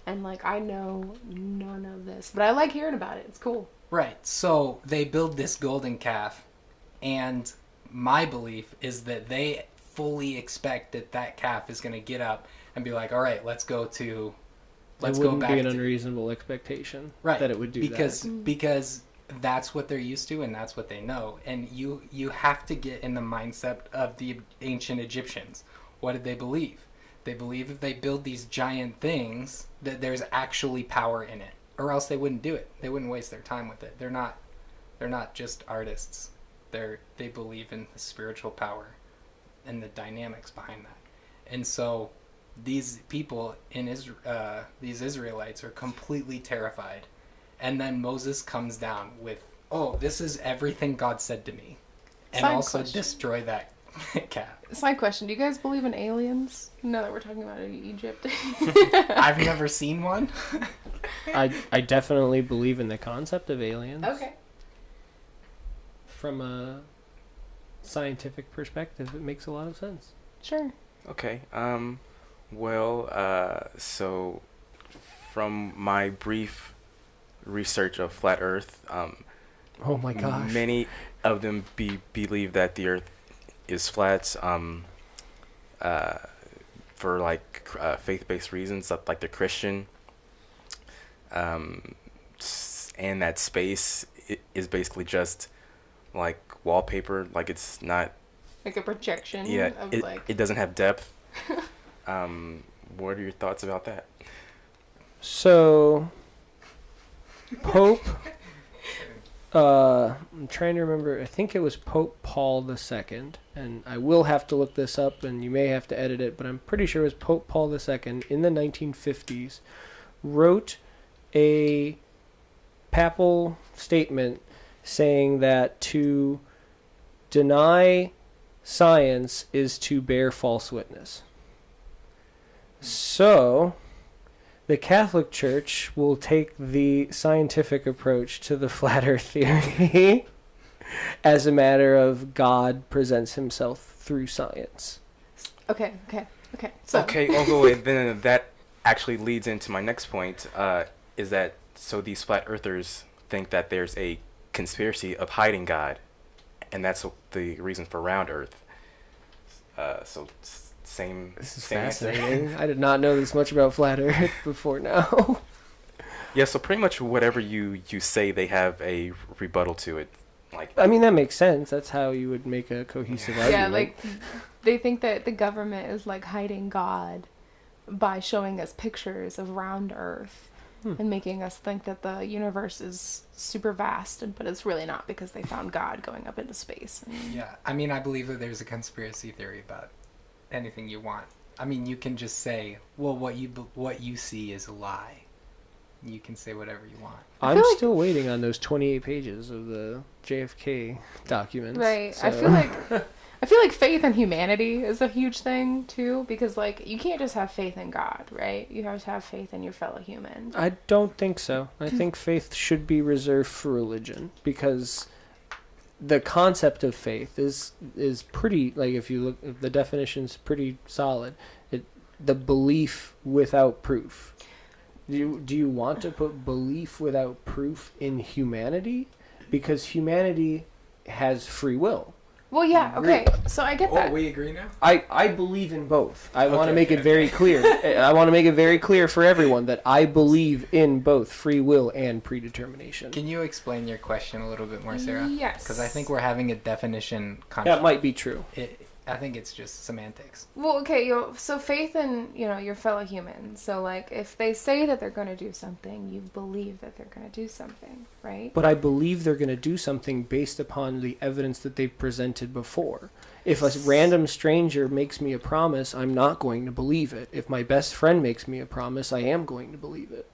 And like I know none of this, but I like hearing about it. It's cool. Right. So they build this golden calf, and my belief is that they fully expect that calf is going to get up and be like, all right, let's go back. It wouldn't be an unreasonable expectation, right, that it would do that. Because that's what they're used to and that's what they know. And you have to get in the mindset of the ancient Egyptians. What did they believe? They believe if they build these giant things that there's actually power in it, or else they wouldn't do it. They wouldn't waste their time with it. They're not just artists. They believe in the spiritual power and the dynamics behind that. And so these people in Israel, these Israelites, are completely terrified. And then Moses comes down with, oh, this is everything God said to me. And also destroy that calf. Side question, do you guys believe in aliens? Now that we're talking about Egypt. I've never seen one. I definitely believe in the concept of aliens. Okay. From a scientific perspective, it makes a lot of sense. Sure. Okay. So from my brief research of flat Earth, oh my gosh, many of them believe that the Earth is flat, for like faith-based reasons, like they're Christian, and that space is basically just like wallpaper, like it's not like a projection. Yeah, of it doesn't have depth. What are your thoughts about that? So, Pope, I'm trying to remember, I think it was Pope Paul II, and I will have to look this up, and you may have to edit it, but I'm pretty sure it was Pope Paul II in the 1950s, wrote a papal statement saying that to deny science is to bear false witness. So, the Catholic Church will take the scientific approach to the flat Earth theory as a matter of God presents himself through science. Okay. So. Okay, wait, then that actually leads into my next point, is that so these flat earthers think that there's a conspiracy of hiding God, and that's the reason for round Earth. Same fascinating. I did not know this much about flat Earth before now. Yeah, so pretty much whatever you say, they have a rebuttal to it. Like, I mean, that makes sense. That's how you would make a cohesive argument. Yeah, like they think that the government is like hiding God by showing us pictures of round Earth and making us think that the universe is super vast, but it's really not, because they found God going up into space. Yeah, I mean, I believe that there's a conspiracy theory about anything you want. I mean, you can just say, well, what you see is a lie. You can say whatever you want. I'm still waiting on those 28 pages of the JFK documents. Right. So. I feel like faith in humanity is a huge thing too, because like you can't just have faith in God, right? You have to have faith in your fellow human. I don't think so. I think faith should be reserved for religion, because the concept of faith is pretty, like, if you look, the definition's pretty solid. The belief without proof. Do you want to put belief without proof in humanity? Because humanity has free will. Well, yeah, okay, so I get that. Oh, we agree now? I believe in both. I want to make it very clear. I want to make it very clear for everyone that I believe in both free will and predetermination. Can you explain your question a little bit more, Sarah? Yes. Because I think we're having a definition That might be true. I think it's just semantics. Well, okay, so faith in, your fellow humans. So, like, if they say that they're going to do something, you believe that they're going to do something, right? But I believe they're going to do something based upon the evidence that they've presented before. If a random stranger makes me a promise, I'm not going to believe it. If my best friend makes me a promise, I am going to believe it.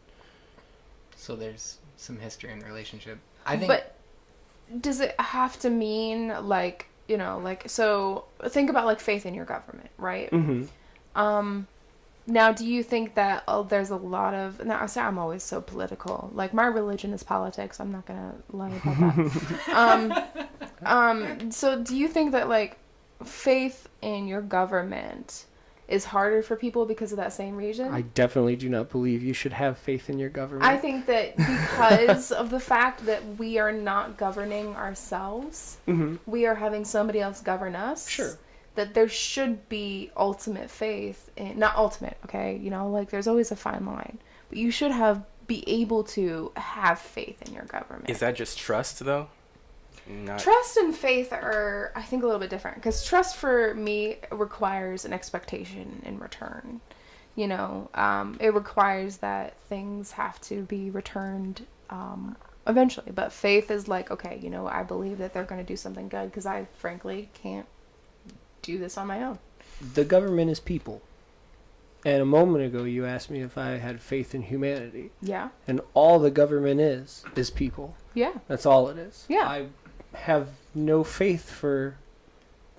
So there's some history in the relationship. I think. But does it have to mean, like, so think about, like, faith in your government, right? Mm-hmm. Now, do you think that there's a lot of... Now, I say I'm always so political. Like, my religion is politics. I'm not going to lie about that. So do you think that, like, faith in your government is harder for people because of that same reason? I definitely do not believe you should have faith in your government. I think that because of the fact that we are not governing ourselves, mm-hmm. we are having somebody else govern us. Sure. That there should be ultimate faith in... Not ultimate, okay? Like, there's always a fine line. But you should be able to have faith in your government. Is that just trust, though? Trust and faith are, I think, a little bit different. Because trust, for me, requires an expectation in return. It requires that things have to be returned eventually. But faith is like, okay, I believe that they're going to do something good because I, frankly, can't do this on my own. The government is people. And a moment ago, you asked me if I had faith in humanity. Yeah. And all the government is people. Yeah. That's all it is. Yeah. I have no faith for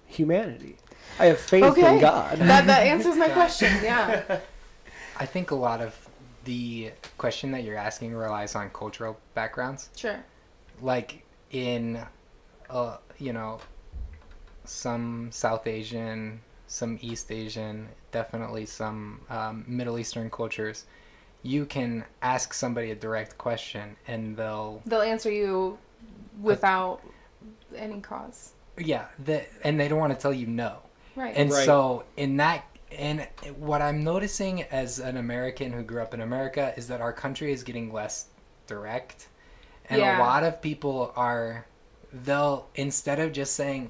humanity. I have faith in God. That answers my question, yeah. I think a lot of the question that you're asking relies on cultural backgrounds. Sure. Like in, some South Asian, some East Asian, definitely some Middle Eastern cultures, you can ask somebody a direct question and they'll answer you without any cause. Yeah, and they don't want to tell you no. Right. And so and what I'm noticing as an American who grew up in America is that our country is getting less direct. And a lot of people they'll, instead of just saying,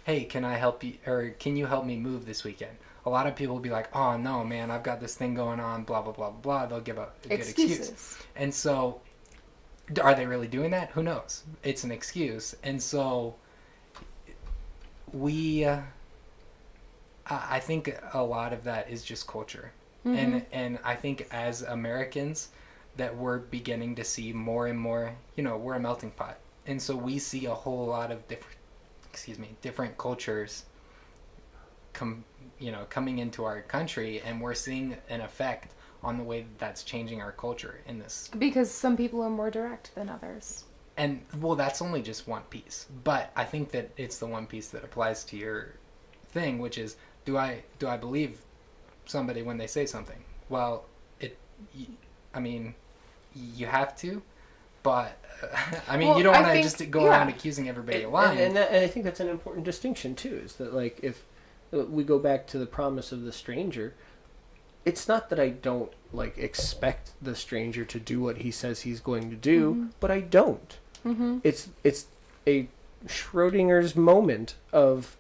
hey, can I help you, or can you help me move this weekend? A lot of people will be like, oh no, man, I've got this thing going on, blah, blah, blah, blah. They'll give a good excuse. And so, are they really doing that? Who knows? It's an excuse. And so, I think a lot of that is just culture. Mm-hmm. And I think as Americans that we're beginning to see more and more, we're a melting pot. And so we see a whole lot of different cultures coming into our country, and we're seeing an effect on the way that's changing our culture in this. Because some people are more direct than others. And, well, that's only just one piece. But I think that it's the one piece that applies to your thing, which is, do I believe somebody when they say something? Well, you have to, but, you don't want to just go around accusing everybody of lying. And I think that's an important distinction, too, is that, like, if we go back to the promise of the stranger, it's not that I don't, like, expect the stranger to do what he says he's going to do, mm-hmm. but I don't. Mm-hmm. It's a Schrodinger's moment of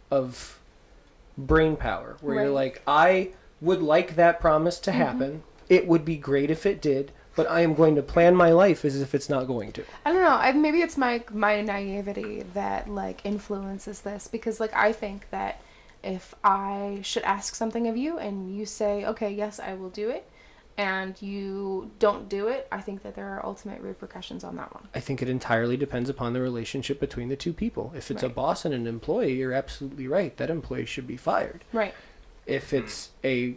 brain power, where you're like, I would like that promise to happen. Mm-hmm. It would be great if it did, but I am going to plan my life as if it's not going to. I don't know. Maybe it's my naivety that, like, influences this, because, like, I think that if I should ask something of you and you say, okay, yes, I will do it, and you don't do it, I think that there are ultimate repercussions on that one. I think it entirely depends upon the relationship between the two people. If it's a boss and an employee, you're absolutely right. That employee should be fired. Right. If it's a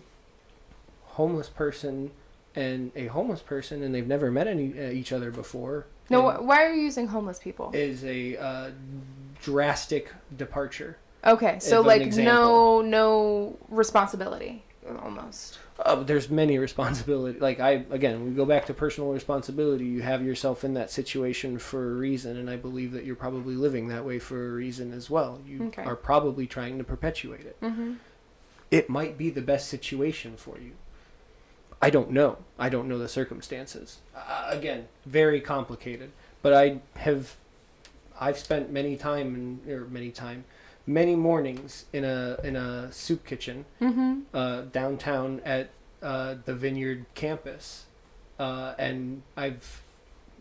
homeless person and they've never met each other before. No, why are you using homeless people? Is a drastic departure. Okay, so like no responsibility, almost. There's many responsibility. Like we go back to personal responsibility. You have yourself in that situation for a reason, and I believe that you're probably living that way for a reason as well. You are probably trying to perpetuate it. Mm-hmm. It might be the best situation for you. I don't know. I don't know the circumstances. Again, very complicated. But I've spent many time many mornings in a soup kitchen downtown at the Vineyard campus, and I've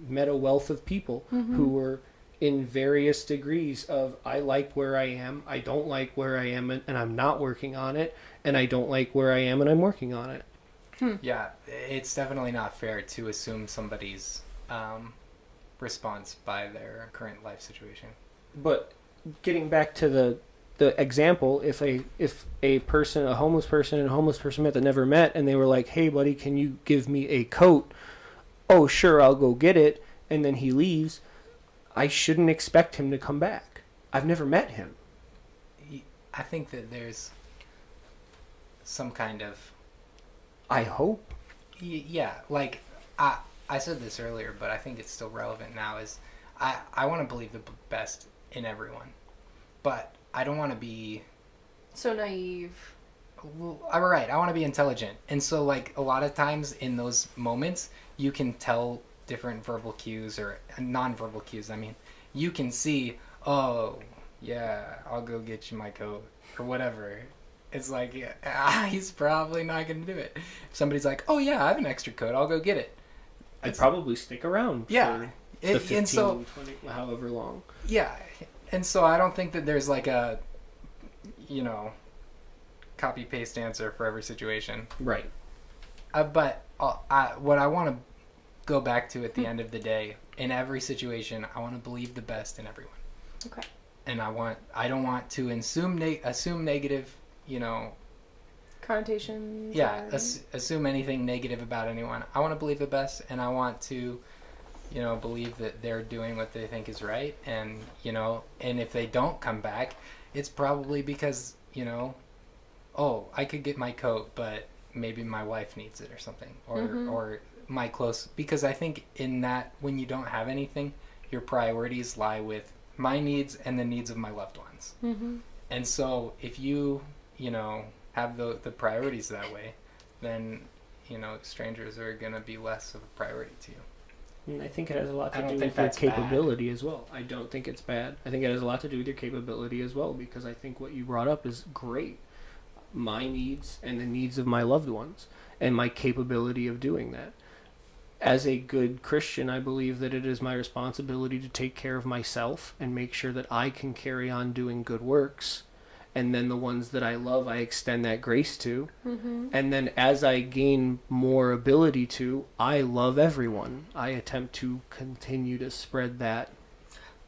met a wealth of people who were in various degrees of I like where I am, I don't like where I am, and I'm not working on it, and I don't like where I am and I'm working on it. Yeah, it's definitely not fair to assume somebody's response by their current life situation. But getting back to the example, if a person, a homeless person and a homeless person that never met, and they were like, "Hey buddy, can you give me a coat?" "Oh sure, I'll go get it," and then he leaves, I shouldn't expect him to come back. I've never met him. I think that there's some kind of... I hope. Yeah, like, I said this earlier, but I think it's still relevant now, is I want to believe the best in everyone. But I don't want to be... So naive. Well, right, I want to be intelligent. And so, like, a lot of times in those moments, you can tell different verbal cues or non-verbal cues. I mean, you can see, oh, yeah, I'll go get you my coat or whatever. It's like, yeah, he's probably not going to do it. If somebody's like, oh, yeah, I have an extra coat, I'll go get it. I'd probably stick around for the 15, and so, 20, however long. Yeah, and so I don't think that there's like a, copy-paste answer for every situation. Right. But what I want to go back to at the end of the day, in every situation, I want to believe the best in everyone. Okay. And I don't want to assume negative, Connotations. Yeah, assume anything negative about anyone. I want to believe the best, and I want to, believe that they're doing what they think is right, and and if they don't come back, it's probably because oh, I could get my coat, but maybe my wife needs it or something, or my close, because I think in that, when you don't have anything, your priorities lie with my needs and the needs of my loved ones. And so if you have the priorities that way, then strangers are going to be less of a priority to you. And I think it has a lot to do with your capability as well. I don't think it's bad. I think it has a lot to do with your capability as well, because I think what you brought up is great. My needs and the needs of my loved ones and my capability of doing that. As a good Christian, I believe that it is my responsibility to take care of myself and make sure that I can carry on doing good works. And then the ones that I love, I extend that grace to. And then as I gain more ability to, I love everyone. I attempt to continue to spread that.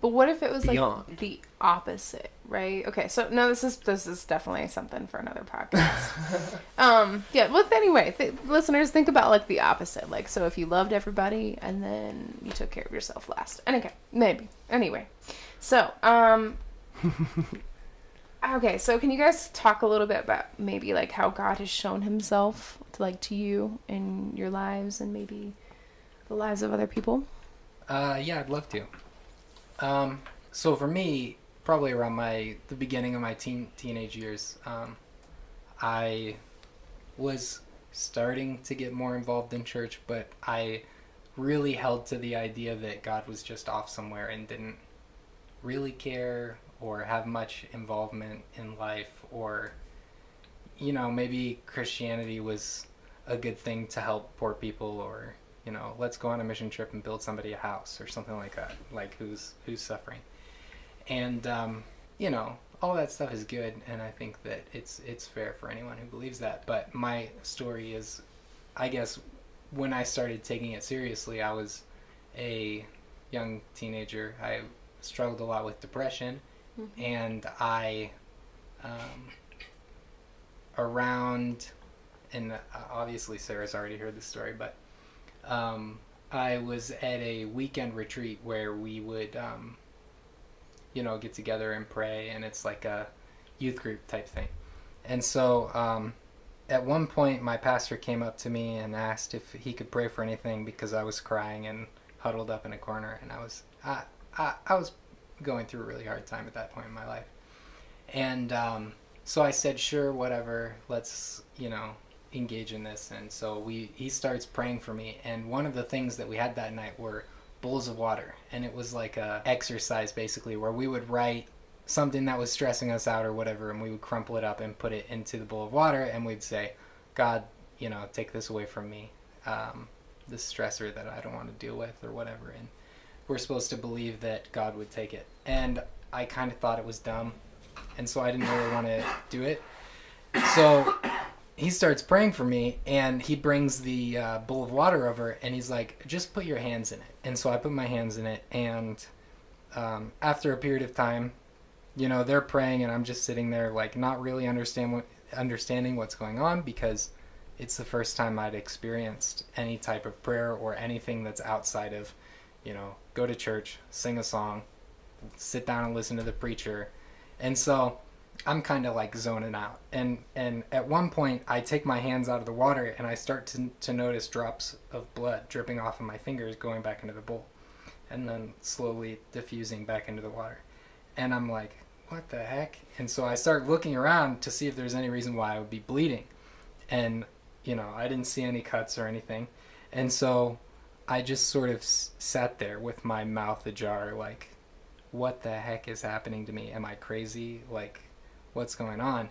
But what if it was beyond. Like the opposite, right? Okay, so no, this is definitely something for another podcast. Yeah, well, anyway, listeners, think about like the opposite. Like, so if you loved everybody and then you took care of yourself last. And okay, maybe. Anyway, so okay, so can you guys talk a little bit about maybe like how God has shown himself to you in your lives and maybe the lives of other people? Yeah, I'd love to. So for me, probably around the beginning of my teenage years, I was starting to get more involved in church, but I really held to the idea that God was just off somewhere and didn't really care or have much involvement in life, or maybe Christianity was a good thing to help poor people, or let's go on a mission trip and build somebody a house or something like that, like who's suffering. And all that stuff is good, and I think that it's fair for anyone who believes that. But my story is, I guess, when I started taking it seriously, I was a young teenager. I struggled a lot with depression, and I and obviously Sarah's already heard this story, but I was at a weekend retreat where we would get together and pray, and it's like a youth group type thing. And so at one point my pastor came up to me and asked if he could pray for anything, because I was crying and huddled up in a corner, and I was going through a really hard time at that point in my life. And so I said, sure, whatever, let's engage in this. And so he starts praying for me, and one of the things that we had that night were bowls of water, and it was like a exercise basically, where we would write something that was stressing us out or whatever, and we would crumple it up and put it into the bowl of water, and we'd say, God, take this away from me, this stressor that I don't want to deal with or whatever. And we're supposed to believe that God would take it. And I kind of thought it was dumb, and so I didn't really want to do it. So he starts praying for me, and he brings the bowl of water over, and he's like, just put your hands in it. And so I put my hands in it, and after a period of time, they're praying, and I'm just sitting there like not really understanding what's going on, because it's the first time I'd experienced any type of prayer or anything that's outside of, go to church, sing a song, sit down and listen to the preacher. And so I'm kind of like zoning out. And at one point I take my hands out of the water, and I start to notice drops of blood dripping off of my fingers going back into the bowl, and then slowly diffusing back into the water. And I'm like, what the heck? And so I start looking around to see if there's any reason why I would be bleeding. And, I didn't see any cuts or anything. And so I just sort of sat there with my mouth ajar, like, what the heck is happening to me? Am I crazy? Like, what's going on?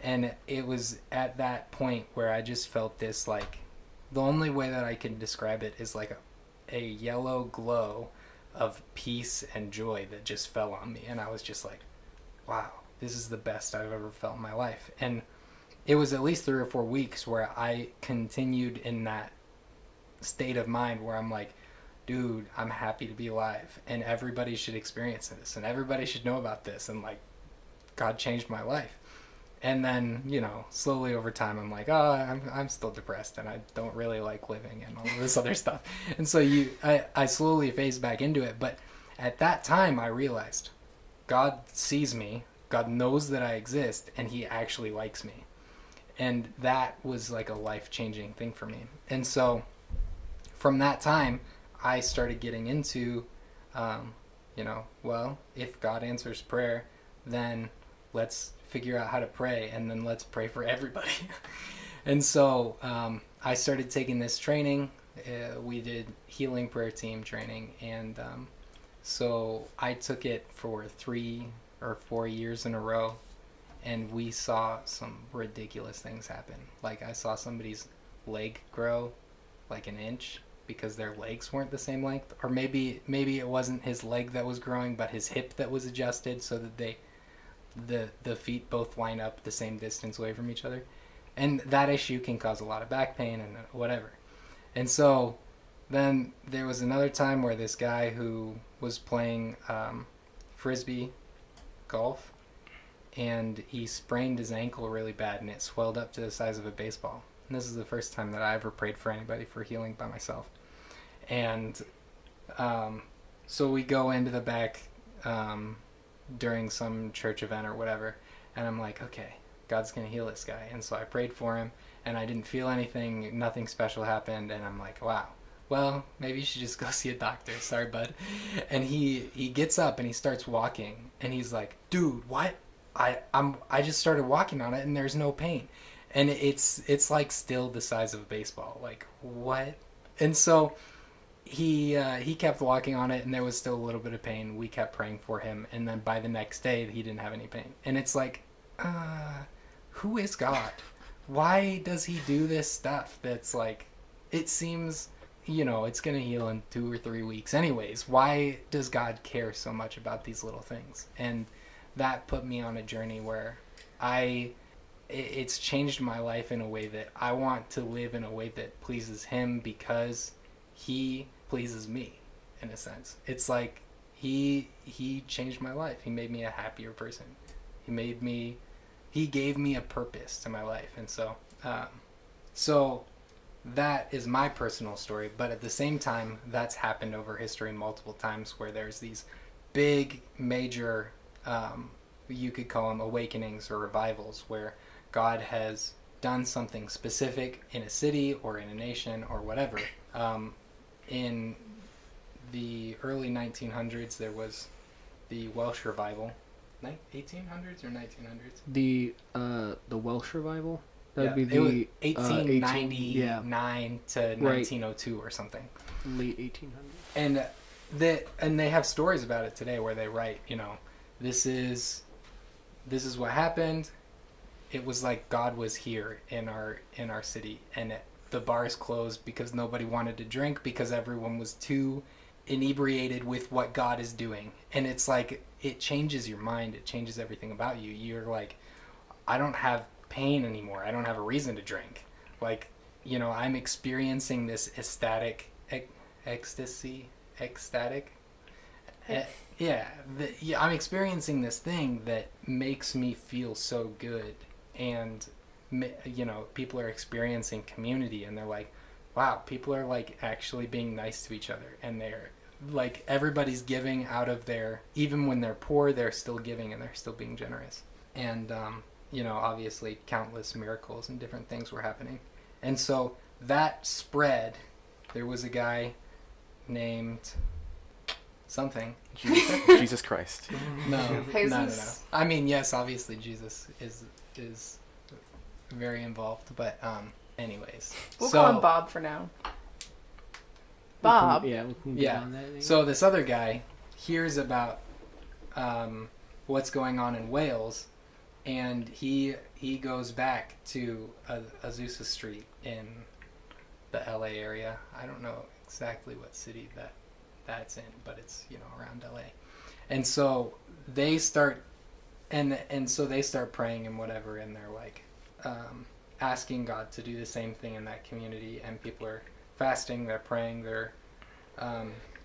And it was at that point where I just felt this, like, the only way that I can describe it is like a yellow glow of peace and joy that just fell on me. And I was just like, wow, this is the best I've ever felt in my life. And it was at least 3 or 4 weeks where I continued in that state of mind where I'm like, dude, I'm happy to be alive, and everybody should experience this, and everybody should know about this, and like, God changed my life. And then, slowly over time, I'm like, oh, I'm still depressed, and I don't really like living, and all this other stuff. And so I slowly phased back into it. But at that time, I realized God sees me, God knows that I exist, and he actually likes me. And that was like a life-changing thing for me. And so from that time, I started getting into, well, if God answers prayer, then let's figure out how to pray, and then let's pray for everybody. And so I started taking this training. We did healing prayer team training, and so I took it for 3 or 4 years in a row, and we saw some ridiculous things happen. Like, I saw somebody's leg grow like an inch because their legs weren't the same length, or maybe it wasn't his leg that was growing, but his hip that was adjusted so that the feet both line up the same distance away from each other. And that issue can cause a lot of back pain and whatever. And so then there was another time where this guy who was playing frisbee golf, and he sprained his ankle really bad, and it swelled up to the size of a baseball. And this is the first time that I ever prayed for anybody for healing by myself. And so we go into the back during some church event or whatever, and I'm like, okay, God's gonna heal this guy. And so I prayed for him, and I didn't feel anything, nothing special happened, and I'm like, wow, well, maybe you should just go see a doctor. Sorry, bud. And he gets up and he starts walking, and he's like, dude, what? I just started walking on it, and there's no pain. And it's like still the size of a baseball. Like, what? And so he kept walking on it, and there was still a little bit of pain. We kept praying for him, and then by the next day he didn't have any pain. And it's like, who is God? Why does he do this stuff that's like, it seems, it's gonna heal in 2 or 3 weeks anyways. Why does God care so much about these little things? And that put me on a journey where it's changed my life in a way that I want to live in a way that pleases him, because he pleases me, in a sense. It's like he changed my life. He made me a happier person. He gave me a purpose to my life. And so that is my personal story. But at the same time, that's happened over history multiple times, where there's these big major you could call them awakenings or revivals, where God has done something specific in a city or in a nation or whatever. In the early 1900s, there was the Welsh revival. 1800s or 1900s? The Welsh revival? That'd be it was the 1899 to 1902 or something. Late 1800s. And they have stories about it today where they write, this is what happened. It was like God was here in our city, and the bars closed because nobody wanted to drink because everyone was too inebriated with what God is doing. And it's like, it changes your mind. It changes everything about you. You're like, I don't have pain anymore. I don't have a reason to drink. Like, you know, I'm experiencing this ecstatic. I'm experiencing this thing that makes me feel so good. And, you know, people are experiencing community, and they're like, wow, people are like actually being nice to each other, and they're like, everybody's giving out of their, even when they're poor, they're still giving, and they're still being generous. And you know, obviously countless miracles and different things were happening. And so that spread. There was a guy named something. Jesus Christ. No. Jesus. I mean, yes, obviously Jesus is very involved, but anyways. We'll call him Bob for now. Bob. We can get on that. So this other guy hears about what's going on in Wales, and he goes back to Azusa Street in the LA area. I don't know exactly what city that's in, but it's, you know, around LA. And so they start and so they start praying and whatever, and they're like asking God to do the same thing in that community, and people are fasting, they're praying, they're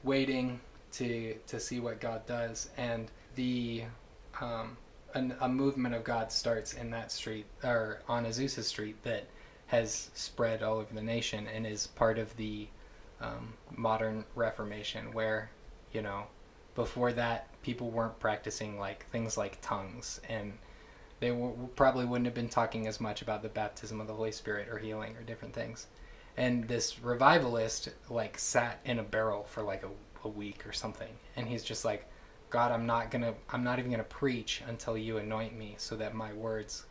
waiting to see what God does. And a movement of God starts in that street, or on Azusa Street, that has spread all over the nation and is part of the modern Reformation, where, you know, before that people weren't practicing like things like tongues, and they probably wouldn't have been talking as much about the baptism of the Holy Spirit or healing or different things. And this revivalist like sat in a barrel for like a week or something, and he's just like, God, I'm not even gonna preach until you anoint me, so that my words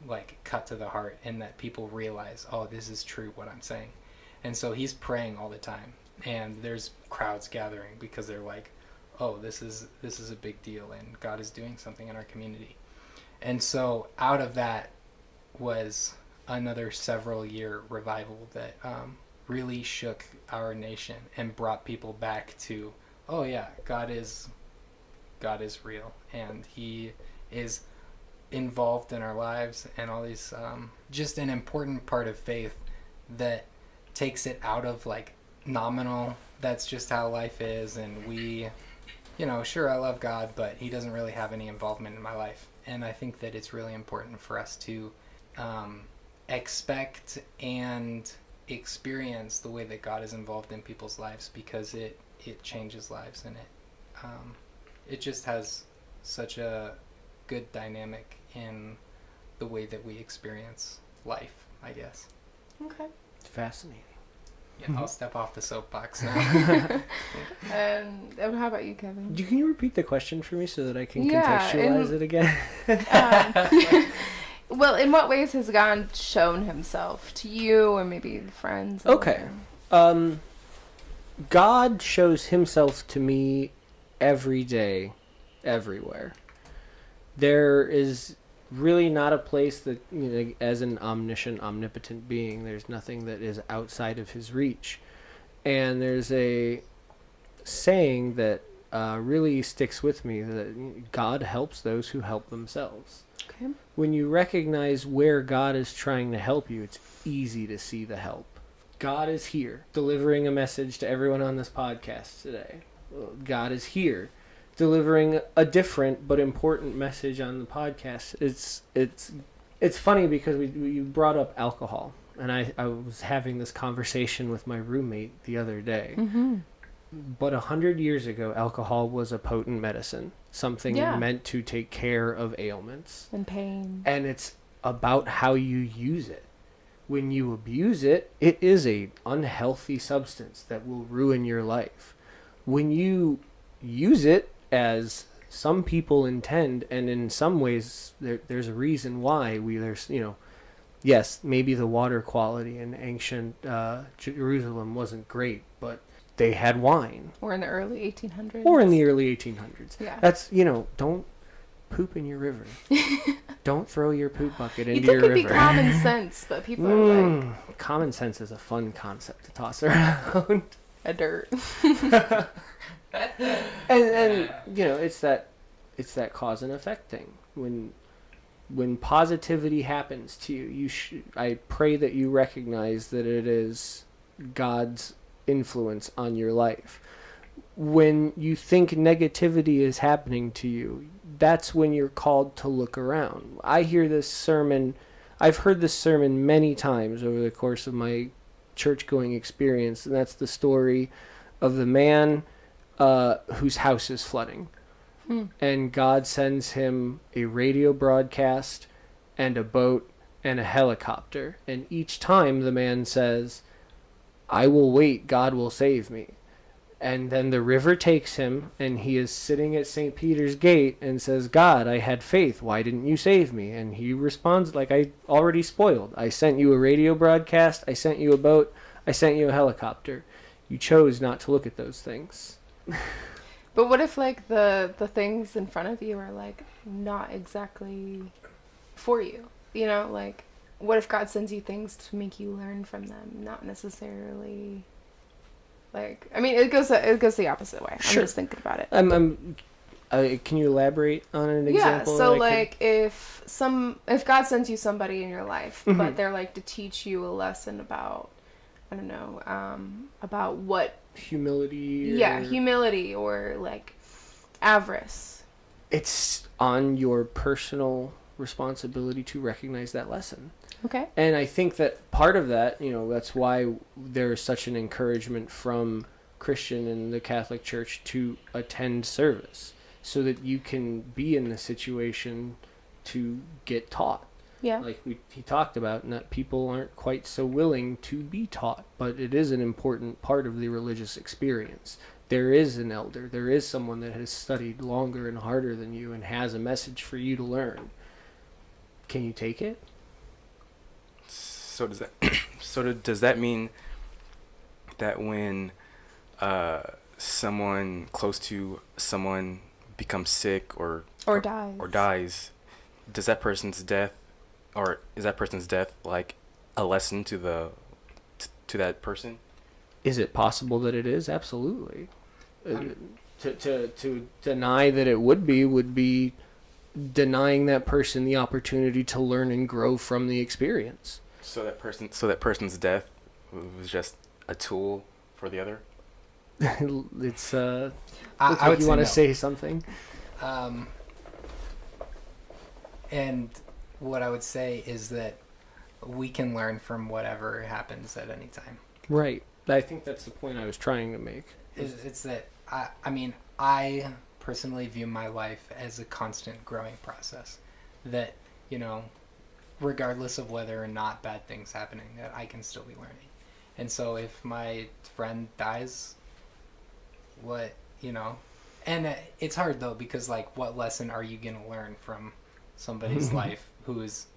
like cut to the heart, and that people realize, oh, this is true what I'm saying. And so he's praying all the time, and there's crowds gathering because they're like, oh, this is a big deal, and God is doing something in our community. And so out of that was another several year revival that really shook our nation and brought people back to, oh yeah, God is real, and he is involved in our lives, and all these just an important part of faith that takes it out of like nominal, that's just how life is, and we, you know, sure, I love God, but he doesn't really have any involvement in my life. And I think that it's really important for us to expect and experience the way that God is involved in people's lives, because it changes lives, and it just has such a good dynamic in the way that we experience life, I guess. Okay. It's fascinating. Yeah, I'll step off the soapbox now. And how about you, Kevin? Can you repeat the question for me so that I can contextualize it again? Well, in what ways has God shown himself to you, or maybe friends? Okay. God shows himself to me every day, everywhere. There is really not a place that, you know, as an omniscient, omnipotent being, there's nothing that is outside of his reach. And there's a saying that really sticks with me, that God helps those who help themselves. Okay. When you recognize where God is trying to help you, it's easy to see the help. God is here, delivering a message to everyone on this podcast today. God is here, delivering a different but important message on the podcast. It's funny because you brought up alcohol, and I was having this conversation with my roommate the other day. Mm-hmm. But 100 years ago, alcohol was a potent medicine, something meant to take care of ailments and pain. And it's about how you use it. When you abuse it, it is an unhealthy substance that will ruin your life. When you use it as some people intend, and in some ways there's a reason why yes, maybe the water quality in ancient Jerusalem wasn't great, but they had wine. Or in the early 1800s. Or in the early 1800s. Yeah. That's, don't poop in your river. Don't throw your poop bucket You into think your it'd be river. common sense, but people are like Common sense is a fun concept to toss around. a dirt. and you know, it's that cause and effect thing. When positivity happens to you, I pray that you recognize that it is God's influence on your life. When you think negativity is happening to you, that's when you're called to look around. I've heard this sermon many times over the course of my church-going experience, and that's the story of the man whose house is flooding. And God sends him a radio broadcast and a boat and a helicopter. And each time the man says, I will wait, God will save me. And then the river takes him, and he is sitting at St. Peter's gate and says, God, I had faith. Why didn't you save me? And he responds like I already spoiled. I sent you a radio broadcast. I sent you a boat. I sent you a helicopter. You chose not to look at those things. But what if, like, the things in front of you are, like, not exactly for you? You know, like, what if God sends you things to make you learn from them, not necessarily, like, I mean, it goes the opposite way. Sure. I'm just thinking about it. Can you elaborate on an example? Yeah, so, like, if God sends you somebody in your life, Mm-hmm. but they're, like, to teach you a lesson about, I don't know, about what... Humility. Humility or, like, avarice. It's on your personal responsibility to recognize that lesson. Okay. And I think that part of that, you know, that's why there's such an encouragement from Christian and the Catholic Church to attend service, so that you can be in the situation to get taught. Yeah. Like he talked about, and that people aren't quite so willing to be taught, but it is an important part of the religious experience. There is an elder, there is someone that has studied longer and harder than you and has a message for you to learn. Can you take it? So does that mean that when someone close to someone becomes sick or dies, does that person's death, or is that person's death like a lesson to that person? Is it possible that it is? Absolutely. To deny that it would be denying that person the opportunity to learn and grow from the experience. So that person's death was just a tool for the other? It's I like would you want to no. say something. And what I would say is that we can learn from whatever happens at any time. Right. I think that's the point I was trying to make. It's that I personally view my life as a constant growing process. That, you know, regardless of whether or not bad things happening, that I can still be learning. And so if my friend dies, what, you know, and it's hard though, because like, what lesson are you going to learn from somebody's life who is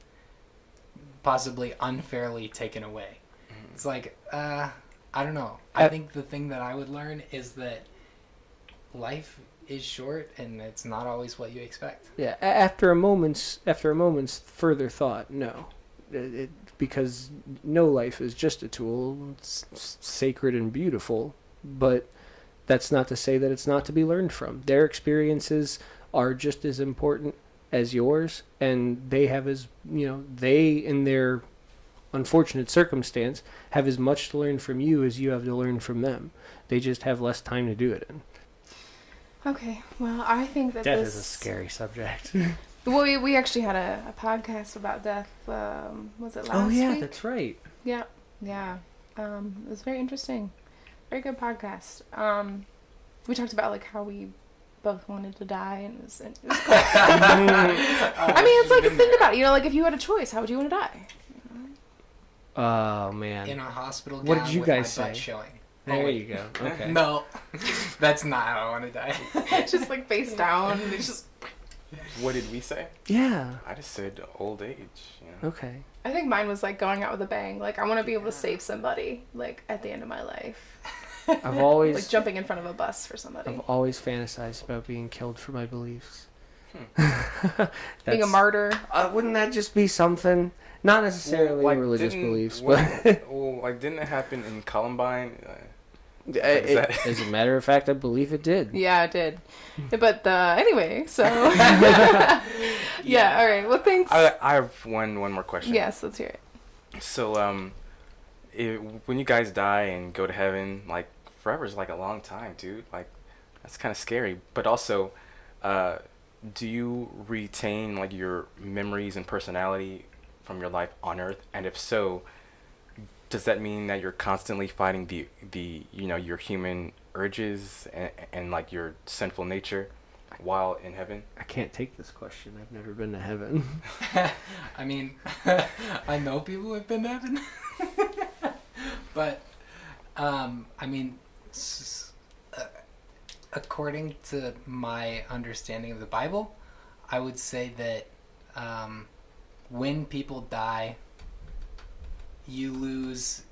possibly unfairly taken away? It's like, I don't know. I think the thing that I would learn is that life is short and it's not always what you expect. Yeah, after a moment's further thought, no. Because no life is just a tool. It's sacred and beautiful, but that's not to say that it's not to be learned from. Their experiences are just as important as yours, and they have they in their unfortunate circumstance have as much to learn from you as you have to learn from them. They just have less time to do it in. Okay, well, I think that Death this is a scary subject. Well, we actually had a podcast about death. Was it last week? Oh yeah, that's right. Yeah. It was very interesting. Very good podcast. We talked about like how we both wanted to die, and it was cool. I mean, it's like, think about it. You know, like if you had a choice, how would you want to die? Oh man. In a hospital gown What did you with guys my butt say? showing. There you go. Okay. No, that's not how I want to die. Just like face down. And it's just. What did we say? Yeah. I just said old age. You know? Okay. I think mine was like going out with a bang. Like I want to be able to save somebody. Like at the end of my life. I've always Like jumping in front of a bus for somebody. fantasized about being killed for my beliefs. Being a martyr. Wouldn't that just be something? Not necessarily religious beliefs, but didn't it happen in Columbine? As a matter of fact, I believe it did. Yeah, it did. But anyway, so yeah. All right. Well, thanks. I have one more question. Yes, let's hear it. So, when you guys die and go to heaven, like forever is like a long time, dude. Like that's kind of scary. But also, do you retain like your memories and personality from your life on Earth? And if so, does that mean that you're constantly fighting the your human urges and like your sinful nature while in heaven? I can't take this question. I've never been to heaven. I mean, I know people who have been to heaven, but I mean, according to my understanding of the Bible, I would say that when people die, you lose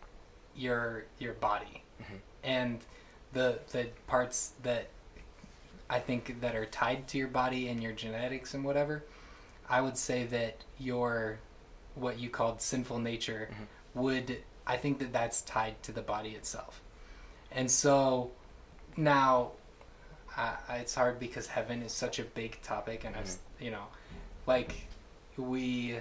your body, and the parts that I think that are tied to your body and your genetics and whatever. I would say that your what you called sinful nature I think that that's tied to the body itself, and so now it's hard because heaven is such a big topic, and like we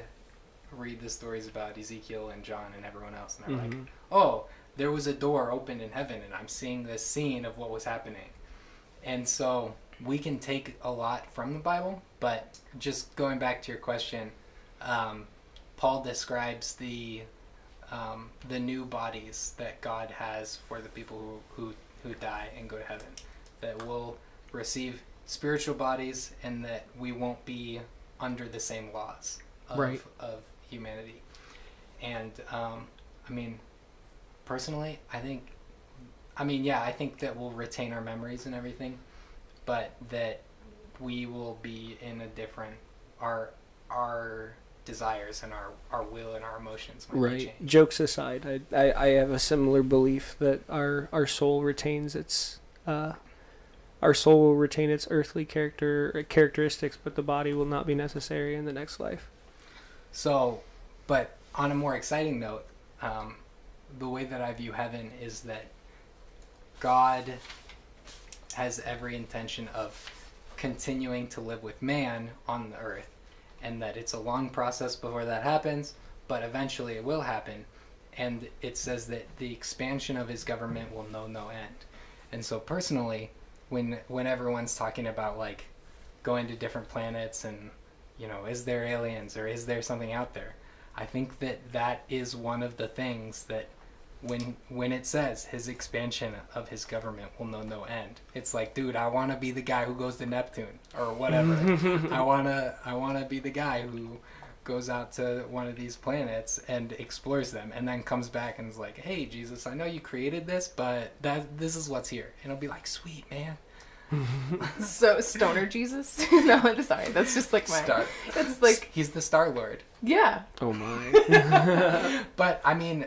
read the stories about Ezekiel and John and everyone else, and they're like, oh, there was a door opened in heaven and I'm seeing this scene of what was happening. And so we can take a lot from the Bible, but just going back to your question, Paul describes the new bodies that God has for the people who die and go to heaven, that will receive spiritual bodies and that we won't be under the same laws of humanity. And I mean, personally, I think that we'll retain our memories and everything, but that we will be in a different our desires and our will and our emotions might be changed. Jokes aside, I have a similar belief that our soul retains its our soul will retain its earthly characteristics, but the body will not be necessary in the next life. So, but on a more exciting note, the way that I view heaven is that God has every intention of continuing to live with man on the earth, and that it's a long process before that happens, but eventually it will happen. And it says that the expansion of his government will know no end. And so personally, when everyone's talking about like going to different planets and is there aliens or is there something out there, I think that is one of the things that when it says his expansion of his government will know no end, it's like, dude, I want to be the guy who goes to Neptune or whatever. I want to be the guy who goes out to one of these planets and explores them and then comes back and is like, hey, Jesus, I know you created this, but this is what's here. And it'll be like, sweet, man. So stoner Jesus? No, sorry, that's just like my Star. It's like He's the Star Lord. Yeah. Oh my. But I mean,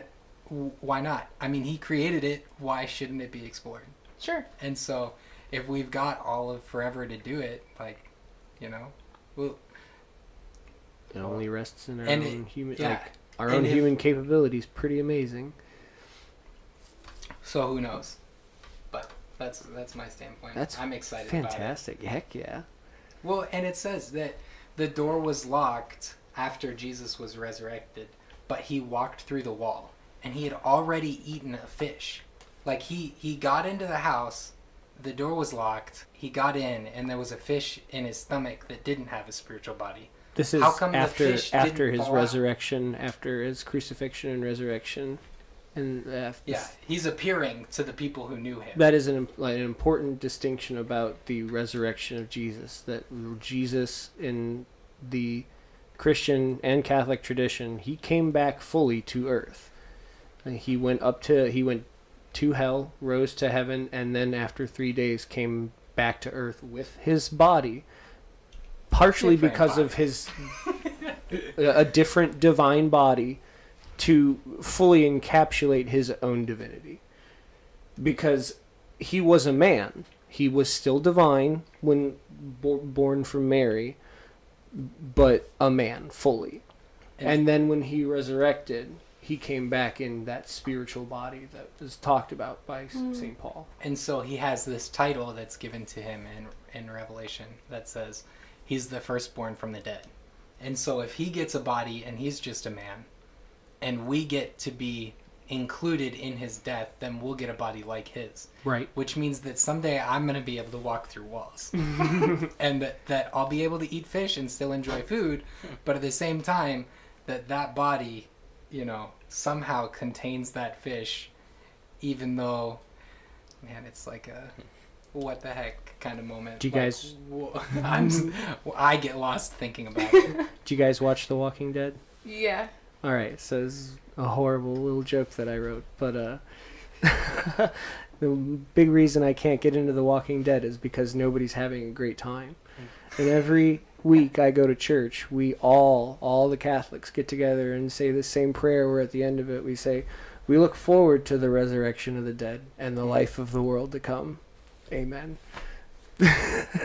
why not? I mean, he created it. Why shouldn't it be explored? Sure. And so if we've got all of forever to do it, like, well, It only rests in our And own human, yeah. like our And own if- human capabilities. Pretty amazing. so who knows? But that's my standpoint. That's I'm excited about it. Fantastic. Heck yeah. Well, and it says that the door was locked after Jesus was resurrected, but he walked through the wall, and he had already eaten a fish. Like, he got into the house, the door was locked, he got in, and there was a fish in his stomach that didn't have a spiritual body. This is How come the after fish after didn't his fall out? resurrection, after his crucifixion and resurrection, and Yeah, he's appearing to the people who knew him. that is an important distinction about the resurrection of Jesus. That Jesus, in the Christian and Catholic tradition, he came back fully to earth. He went to hell, rose to heaven, and then after 3 days came back to earth with his body, partially Different because body. of his a different divine body, to fully encapsulate his own divinity. Because he was a man. He was still divine when born from Mary, but a man fully. And then when he resurrected, he came back in that spiritual body that was talked about by St. Paul. And so he has this title that's given to him in Revelation that says he's the firstborn from the dead. And so if he gets a body and he's just a man, and we get to be included in his death, then we'll get a body like his. Right. Which means that someday I'm going to be able to walk through walls. And that I'll be able to eat fish and still enjoy food, but at the same time, that body, you know, somehow contains that fish, even though, man, it's like a what the heck kind of moment. Do you guys... I get lost thinking about it. Do you guys watch The Walking Dead? Yeah. All right, so this is a horrible little joke that I wrote, but the big reason I can't get into The Walking Dead is because nobody's having a great time. And every week I go to church, we all the Catholics get together and say the same prayer where at the end of it we say, we look forward to the resurrection of the dead and the life of the world to come. Amen.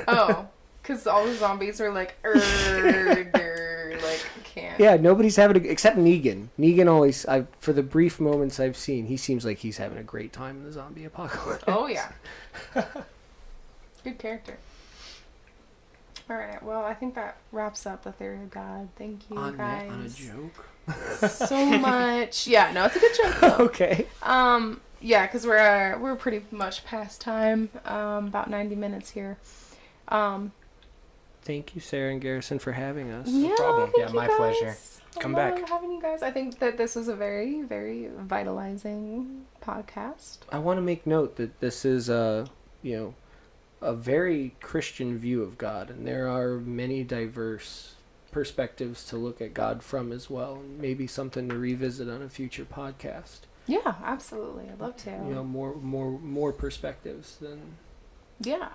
Oh, because all the zombies are like, like, can't. Yeah, nobody's having except Negan. Negan always, for the brief moments I've seen, he seems like he's having a great time in the zombie apocalypse. Oh, yeah. Good character. All right, well, I think that wraps up the theory of God. Thank you, guys. On a joke? So much. Yeah, no, it's a good joke, though. Okay. Yeah, because we're pretty much past time, about 90 minutes here. Thank you, Sarah and Garrison, for having us. Yeah, No problem. Yeah, my pleasure. Come I love back. having you guys. I think that this was a very, very vitalizing podcast. I want to make note that this is a very Christian view of God, and there are many diverse perspectives to look at God from as well, and maybe something to revisit on a future podcast. Yeah, absolutely. I'd love to. You know, more perspectives than... Yeah.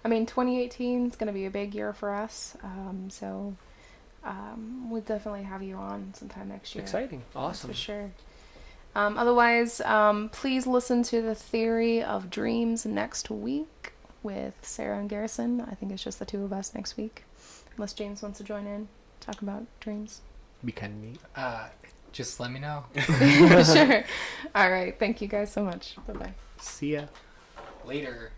I mean, 2018 is going to be a big year for us, so we'll definitely have you on sometime next year. Exciting. Awesome. For sure. Otherwise, please listen to the Theory of Dreams next week with Sarah and Garrison. I think it's just the two of us next week, unless James wants to join in, talk about dreams. Be kind of neat. Just let me know. Sure. All right. Thank you guys so much. Bye-bye. See ya. Later.